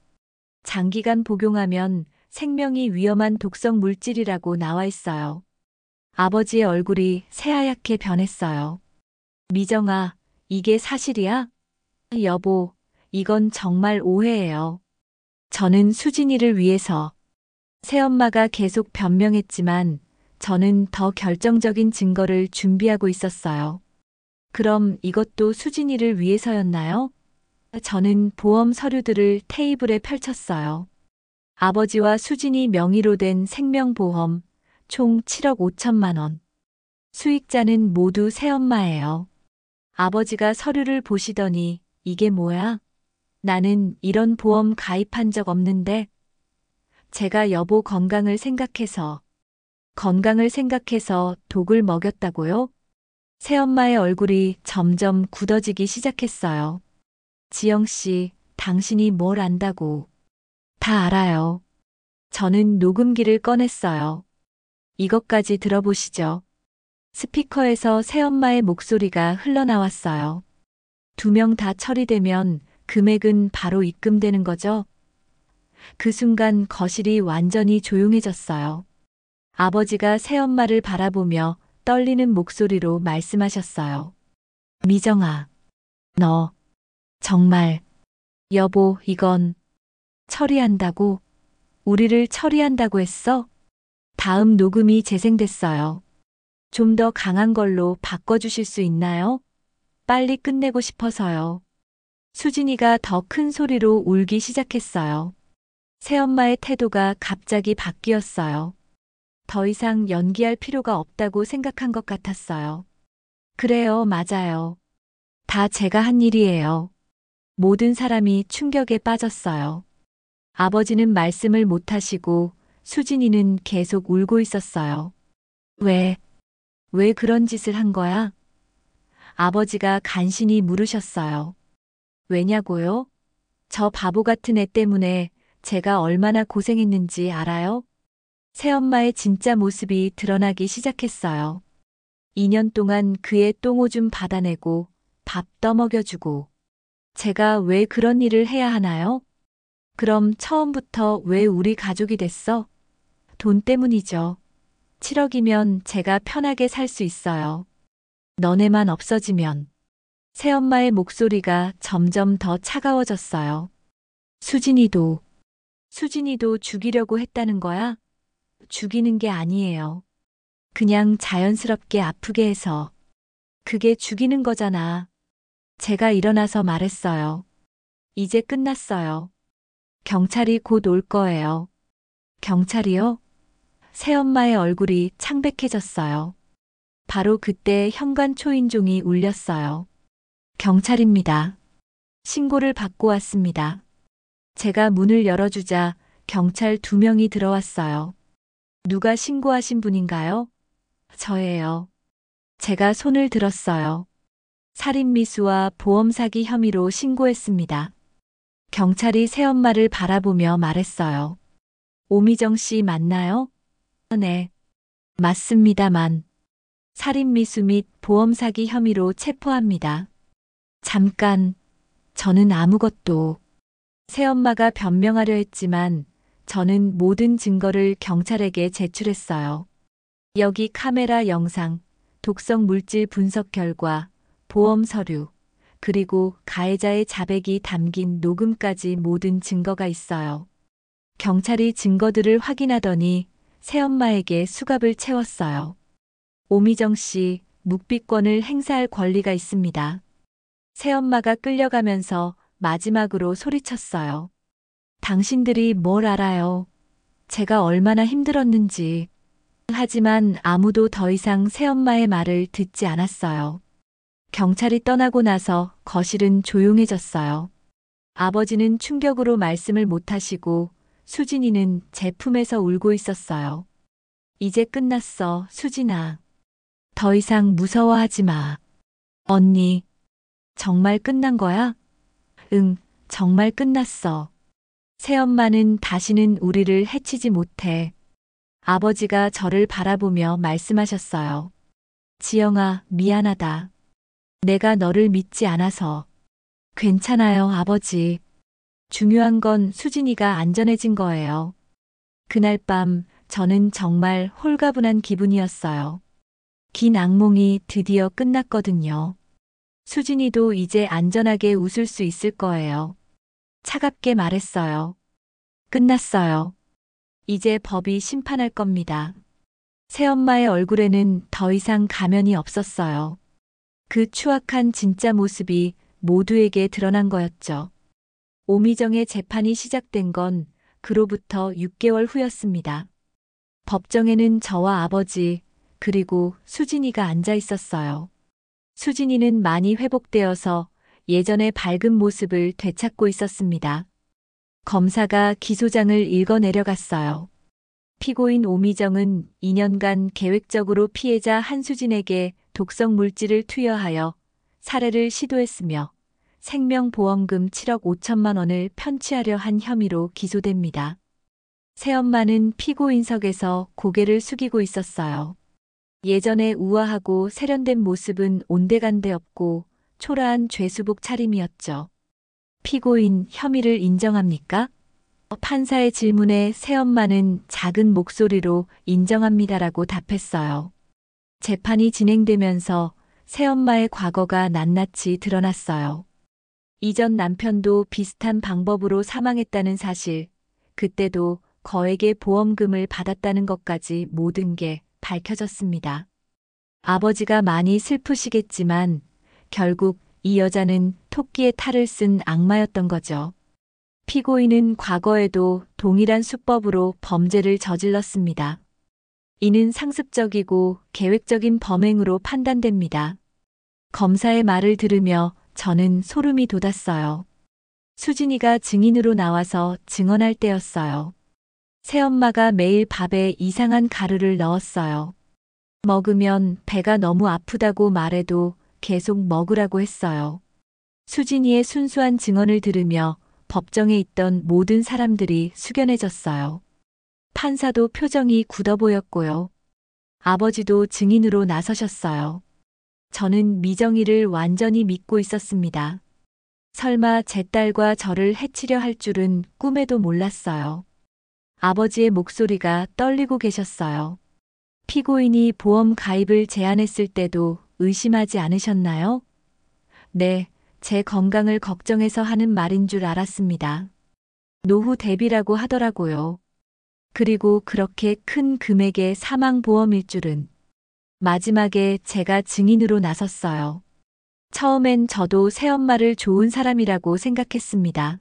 장기간 복용하면 생명이 위험한 독성 물질이라고 나와 있어요. 아버지의 얼굴이 새하얗게 변했어요. 미정아, 이게 사실이야? 여보, 이건 정말 오해예요. 저는 수진이를 위해서. 새엄마가 계속 변명했지만 저는 더 결정적인 증거를 준비하고 있었어요. 그럼 이것도 수진이를 위해서였나요? 저는 보험 서류들을 테이블에 펼쳤어요. 아버지와 수진이 명의로 된 생명보험 총 7억 5천만 원. 수익자는 모두 새엄마예요. 아버지가 서류를 보시더니 이게 뭐야? 나는 이런 보험 가입한 적 없는데. 제가 여보 건강을 생각해서 독을 먹였다고요? 새엄마의 얼굴이 점점 굳어지기 시작했어요. 지영씨, 당신이 뭘 안다고. 다 알아요. 저는 녹음기를 꺼냈어요. 이것까지 들어보시죠. 스피커에서 새엄마의 목소리가 흘러나왔어요. 2명 다 처리되면 금액은 바로 입금되는 거죠? 그 순간 거실이 완전히 조용해졌어요. 아버지가 새엄마를 바라보며 떨리는 목소리로 말씀하셨어요. 미정아, 너 정말 여보, 이건 처리한다고? 우리를 처리한다고 했어? 다음 녹음이 재생됐어요. 좀 더 강한 걸로 바꿔주실 수 있나요? 빨리 끝내고 싶어서요. 수진이가 더 큰 소리로 울기 시작했어요. 새엄마의 태도가 갑자기 바뀌었어요. 더 이상 연기할 필요가 없다고 생각한 것 같았어요. 그래요, 맞아요. 다 제가 한 일이에요. 모든 사람이 충격에 빠졌어요. 아버지는 말씀을 못하시고 수진이는 계속 울고 있었어요. 왜 그런 짓을 한 거야? 아버지가 간신히 물으셨어요. 왜냐고요? 저 바보 같은 애 때문에 제가 얼마나 고생했는지 알아요? 새엄마의 진짜 모습이 드러나기 시작했어요. 2년 동안 그의 똥오줌 받아내고 밥 떠먹여주고 제가 왜 그런 일을 해야 하나요? 그럼 처음부터 왜 우리 가족이 됐어? 돈 때문이죠. 7억이면 제가 편하게 살 수 있어요. 너네만 없어지면. 새엄마의 목소리가 점점 더 차가워졌어요. 수진이도 죽이려고 했다는 거야? 죽이는 게 아니에요. 그냥 자연스럽게 아프게 해서. 그게 죽이는 거잖아. 제가 일어나서 말했어요. 이제 끝났어요. 경찰이 곧 올 거예요. 경찰이요? 새엄마의 얼굴이 창백해졌어요. 바로 그때 현관 초인종이 울렸어요. 경찰입니다. 신고를 받고 왔습니다. 제가 문을 열어주자 경찰 2명이 들어왔어요. 누가 신고하신 분인가요? 저예요. 제가 손을 들었어요. 살인미수와 보험사기 혐의로 신고했습니다. 경찰이 새엄마를 바라보며 말했어요. 오미정 씨 맞나요? 네. 맞습니다만. 살인미수 및 보험사기 혐의로 체포합니다. 잠깐, 저는 아무것도. 새엄마가 변명하려 했지만 저는 모든 증거를 경찰에게 제출했어요. 여기 카메라 영상, 독성 물질 분석 결과, 보험 서류, 그리고 가해자의 자백이 담긴 녹음까지 모든 증거가 있어요. 경찰이 증거들을 확인하더니 새엄마에게 수갑을 채웠어요. 오미정 씨, 묵비권을 행사할 권리가 있습니다. 새엄마가 끌려가면서 마지막으로 소리쳤어요. 당신들이 뭘 알아요? 제가 얼마나 힘들었는지. 하지만 아무도 더 이상 새엄마의 말을 듣지 않았어요. 경찰이 떠나고 나서 거실은 조용해졌어요. 아버지는 충격으로 말씀을 못하시고 수진이는 제 품에서 울고 있었어요. 이제 끝났어, 수진아. 더 이상 무서워하지 마. 언니, 정말 끝난 거야? 응, 정말 끝났어. 새엄마는 다시는 우리를 해치지 못해. 아버지가 저를 바라보며 말씀하셨어요. 지영아, 미안하다. 내가 너를 믿지 않아서. 괜찮아요, 아버지. 중요한 건 수진이가 안전해진 거예요. 그날 밤 저는 정말 홀가분한 기분이었어요. 긴 악몽이 드디어 끝났거든요. 수진이도 이제 안전하게 웃을 수 있을 거예요. 차갑게 말했어요. 끝났어요. 이제 법이 심판할 겁니다. 새엄마의 얼굴에는 더 이상 가면이 없었어요. 그 추악한 진짜 모습이 모두에게 드러난 거였죠. 오미정의 재판이 시작된 건 그로부터 6개월 후였습니다. 법정에는 저와 아버지, 그리고 수진이가 앉아 있었어요. 수진이는 많이 회복되어서 예전의 밝은 모습을 되찾고 있었습니다. 검사가 기소장을 읽어 내려갔어요. 피고인 오미정은 2년간 계획적으로 피해자 한수진에게 독성 물질을 투여하여 살해를 시도했으며 생명보험금 7억 5천만 원을 편취하려 한 혐의로 기소됩니다. 새엄마는 피고인석에서 고개를 숙이고 있었어요. 예전의 우아하고 세련된 모습은 온데간데 없고 초라한 죄수복 차림이었죠. 피고인 혐의를 인정합니까? 판사의 질문에 새엄마는 작은 목소리로 인정합니다라고 답했어요. 재판이 진행되면서 새엄마의 과거가 낱낱이 드러났어요. 이전 남편도 비슷한 방법으로 사망했다는 사실, 그때도 거액의 보험금을 받았다는 것까지 모든 게 밝혀졌습니다. 아버지가 많이 슬프시겠지만 결국 이 여자는 토끼의 탈을 쓴 악마였던 거죠. 피고인은 과거에도 동일한 수법으로 범죄를 저질렀습니다. 이는 상습적이고 계획적인 범행으로 판단됩니다. 검사의 말을 들으며 저는 소름이 돋았어요. 수진이가 증인으로 나와서 증언할 때였어요. 새엄마가 매일 밥에 이상한 가루를 넣었어요. 먹으면 배가 너무 아프다고 말해도 계속 먹으라고 했어요. 수진이의 순수한 증언을 들으며 법정에 있던 모든 사람들이 숙연해졌어요. 판사도 표정이 굳어 보였고요. 아버지도 증인으로 나서셨어요. 저는 미정이를 완전히 믿고 있었습니다. 설마 제 딸과 저를 해치려 할 줄은 꿈에도 몰랐어요. 아버지의 목소리가 떨리고 계셨어요. 피고인이 보험 가입을 제안했을 때도 의심하지 않으셨나요? 네, 제 건강을 걱정해서 하는 말인 줄 알았습니다. 노후 대비라고 하더라고요. 그리고 그렇게 큰 금액의 사망보험일 줄은. 마지막에 제가 증인으로 나섰어요. 처음엔 저도 새엄마를 좋은 사람이라고 생각했습니다.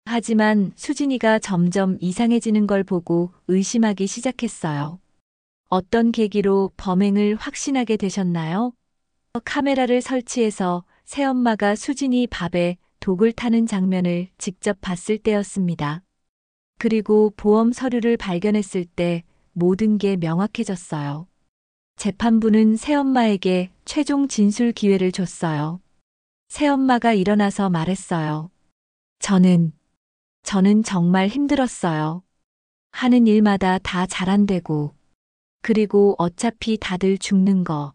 하지만 수진이가 점점 이상해지는 걸 보고 의심하기 시작했어요. 어떤 계기로 범행을 확신하게 되셨나요? 카메라를 설치해서 새엄마가 수진이 밥에 독을 타는 장면을 직접 봤을 때였습니다. 그리고 보험 서류를 발견했을 때 모든 게 명확해졌어요. 재판부는 새엄마에게 최종 진술 기회를 줬어요. 새엄마가 일어나서 말했어요. 저는 정말 힘들었어요. 하는 일마다 다 잘 안 되고. 그리고 어차피 다들 죽는 거.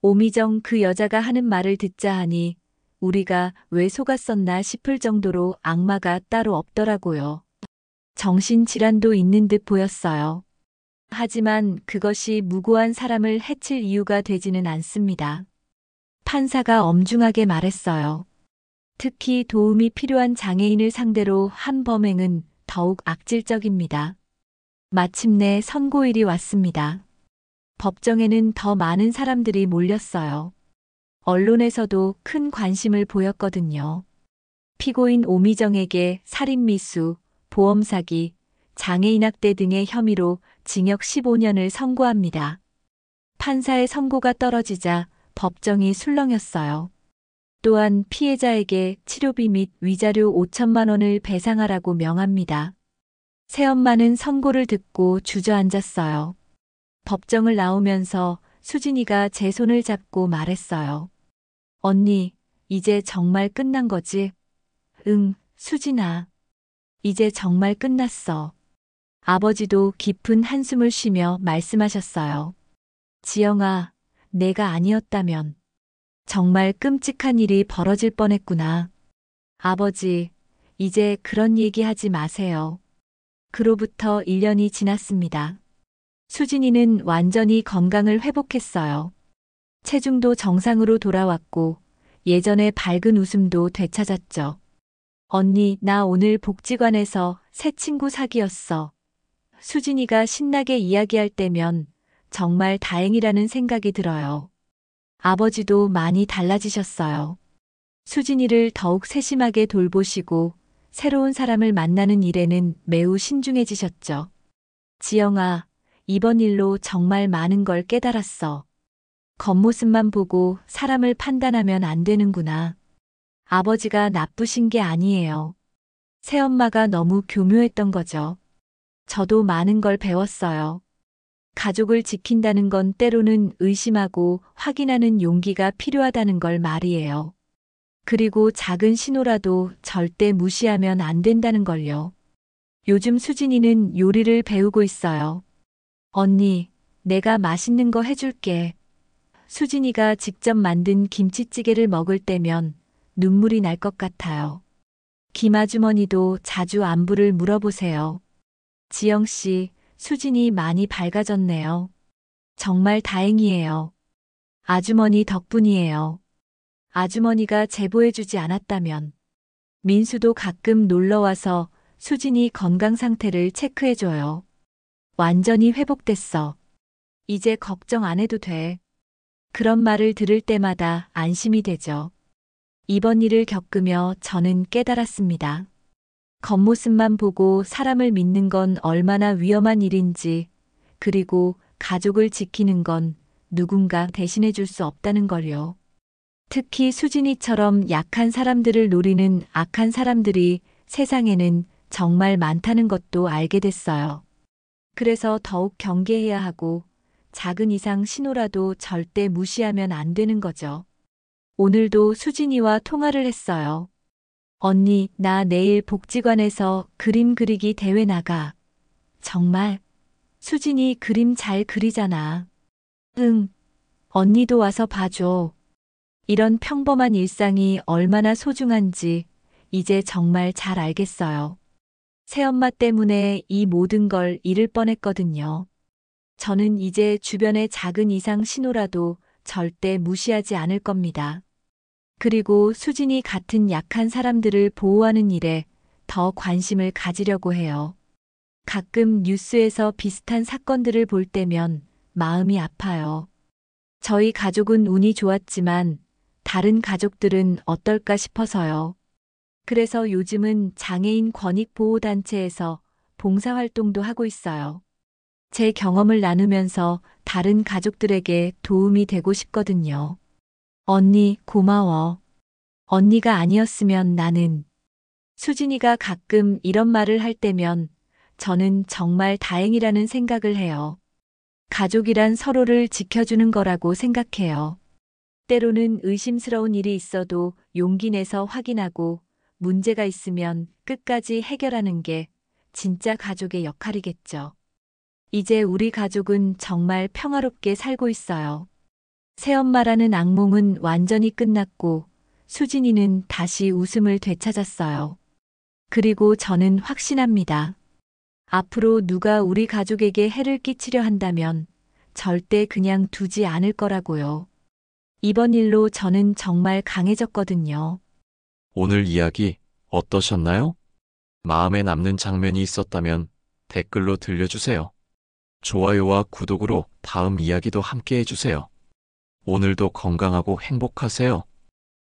오미정 그 여자가 하는 말을 듣자 하니 우리가 왜 속았었나 싶을 정도로 악마가 따로 없더라고요. 정신질환도 있는 듯 보였어요. 하지만 그것이 무고한 사람을 해칠 이유가 되지는 않습니다. 판사가 엄중하게 말했어요. 특히 도움이 필요한 장애인을 상대로 한 범행은 더욱 악질적입니다. 마침내 선고일이 왔습니다. 법정에는 더 많은 사람들이 몰렸어요. 언론에서도 큰 관심을 보였거든요. 피고인 오미정에게 살인미수, 보험사기, 장애인학대 등의 혐의로 징역 15년을 선고합니다. 판사의 선고가 떨어지자 법정이 술렁였어요. 또한 피해자에게 치료비 및 위자료 5천만 원을 배상하라고 명합니다. 새엄마는 선고를 듣고 주저앉았어요. 법정을 나오면서 수진이가 제 손을 잡고 말했어요. 언니, 이제 정말 끝난 거지? 응, 수진아. 이제 정말 끝났어. 아버지도 깊은 한숨을 쉬며 말씀하셨어요. 지영아, 내가 아니었다면 정말 끔찍한 일이 벌어질 뻔했구나. 아버지, 이제 그런 얘기 하지 마세요. 그로부터 1년이 지났습니다. 수진이는 완전히 건강을 회복했어요. 체중도 정상으로 돌아왔고 예전의 밝은 웃음도 되찾았죠. 언니, 나 오늘 복지관에서 새 친구 사귀었어. 수진이가 신나게 이야기할 때면 정말 다행이라는 생각이 들어요. 아버지도 많이 달라지셨어요. 수진이를 더욱 세심하게 돌보시고 새로운 사람을 만나는 일에는 매우 신중해지셨죠. 지영아, 이번 일로 정말 많은 걸 깨달았어. 겉모습만 보고 사람을 판단하면 안 되는구나. 아버지가 나쁘신 게 아니에요. 새엄마가 너무 교묘했던 거죠. 저도 많은 걸 배웠어요. 가족을 지킨다는 건 때로는 의심하고 확인하는 용기가 필요하다는 걸 말이에요. 그리고 작은 신호라도 절대 무시하면 안 된다는 걸요. 요즘 수진이는 요리를 배우고 있어요. 언니, 내가 맛있는 거 해줄게. 수진이가 직접 만든 김치찌개를 먹을 때면 눈물이 날 것 같아요. 김아주머니도 자주 안부를 물어보세요. 지영 씨, 수진이 많이 밝아졌네요. 정말 다행이에요. 아주머니 덕분이에요. 아주머니가 제보해주지 않았다면 민수도 가끔 놀러와서 수진이 건강 상태를 체크해줘요. 완전히 회복됐어. 이제 걱정 안 해도 돼. 그런 말을 들을 때마다 안심이 되죠. 이번 일을 겪으며 저는 깨달았습니다. 겉모습만 보고 사람을 믿는 건 얼마나 위험한 일인지, 그리고 가족을 지키는 건 누군가 대신해 줄 수 없다는 걸요. 특히 수진이처럼 약한 사람들을 노리는 악한 사람들이 세상에는 정말 많다는 것도 알게 됐어요. 그래서 더욱 경계해야 하고 작은 이상 신호라도 절대 무시하면 안 되는 거죠. 오늘도 수진이와 통화를 했어요. 언니, 나 내일 복지관에서 그림 그리기 대회 나가. 정말? 수진이 그림 잘 그리잖아. 응. 언니도 와서 봐줘. 이런 평범한 일상이 얼마나 소중한지 이제 정말 잘 알겠어요. 새엄마 때문에 이 모든 걸 잃을 뻔했거든요. 저는 이제 주변의 작은 이상 신호라도 절대 무시하지 않을 겁니다. 그리고 수진이 같은 약한 사람들을 보호하는 일에 더 관심을 가지려고 해요. 가끔 뉴스에서 비슷한 사건들을 볼 때면 마음이 아파요. 저희 가족은 운이 좋았지만 다른 가족들은 어떨까 싶어서요. 그래서 요즘은 장애인 권익보호단체에서 봉사활동도 하고 있어요. 제 경험을 나누면서 다른 가족들에게 도움이 되고 싶거든요. 언니, 고마워. 언니가 아니었으면 나는. 수진이가 가끔 이런 말을 할 때면 저는 정말 다행이라는 생각을 해요. 가족이란 서로를 지켜주는 거라고 생각해요. 때로는 의심스러운 일이 있어도 용기 내서 확인하고 문제가 있으면 끝까지 해결하는 게 진짜 가족의 역할이겠죠. 이제 우리 가족은 정말 평화롭게 살고 있어요. 새엄마라는 악몽은 완전히 끝났고 수진이는 다시 웃음을 되찾았어요. 그리고 저는 확신합니다. 앞으로 누가 우리 가족에게 해를 끼치려 한다면 절대 그냥 두지 않을 거라고요. 이번 일로 저는 정말 강해졌거든요. 오늘 이야기 어떠셨나요? 마음에 남는 장면이 있었다면 댓글로 들려주세요. 좋아요와 구독으로 다음 이야기도 함께 해주세요. 오늘도 건강하고 행복하세요.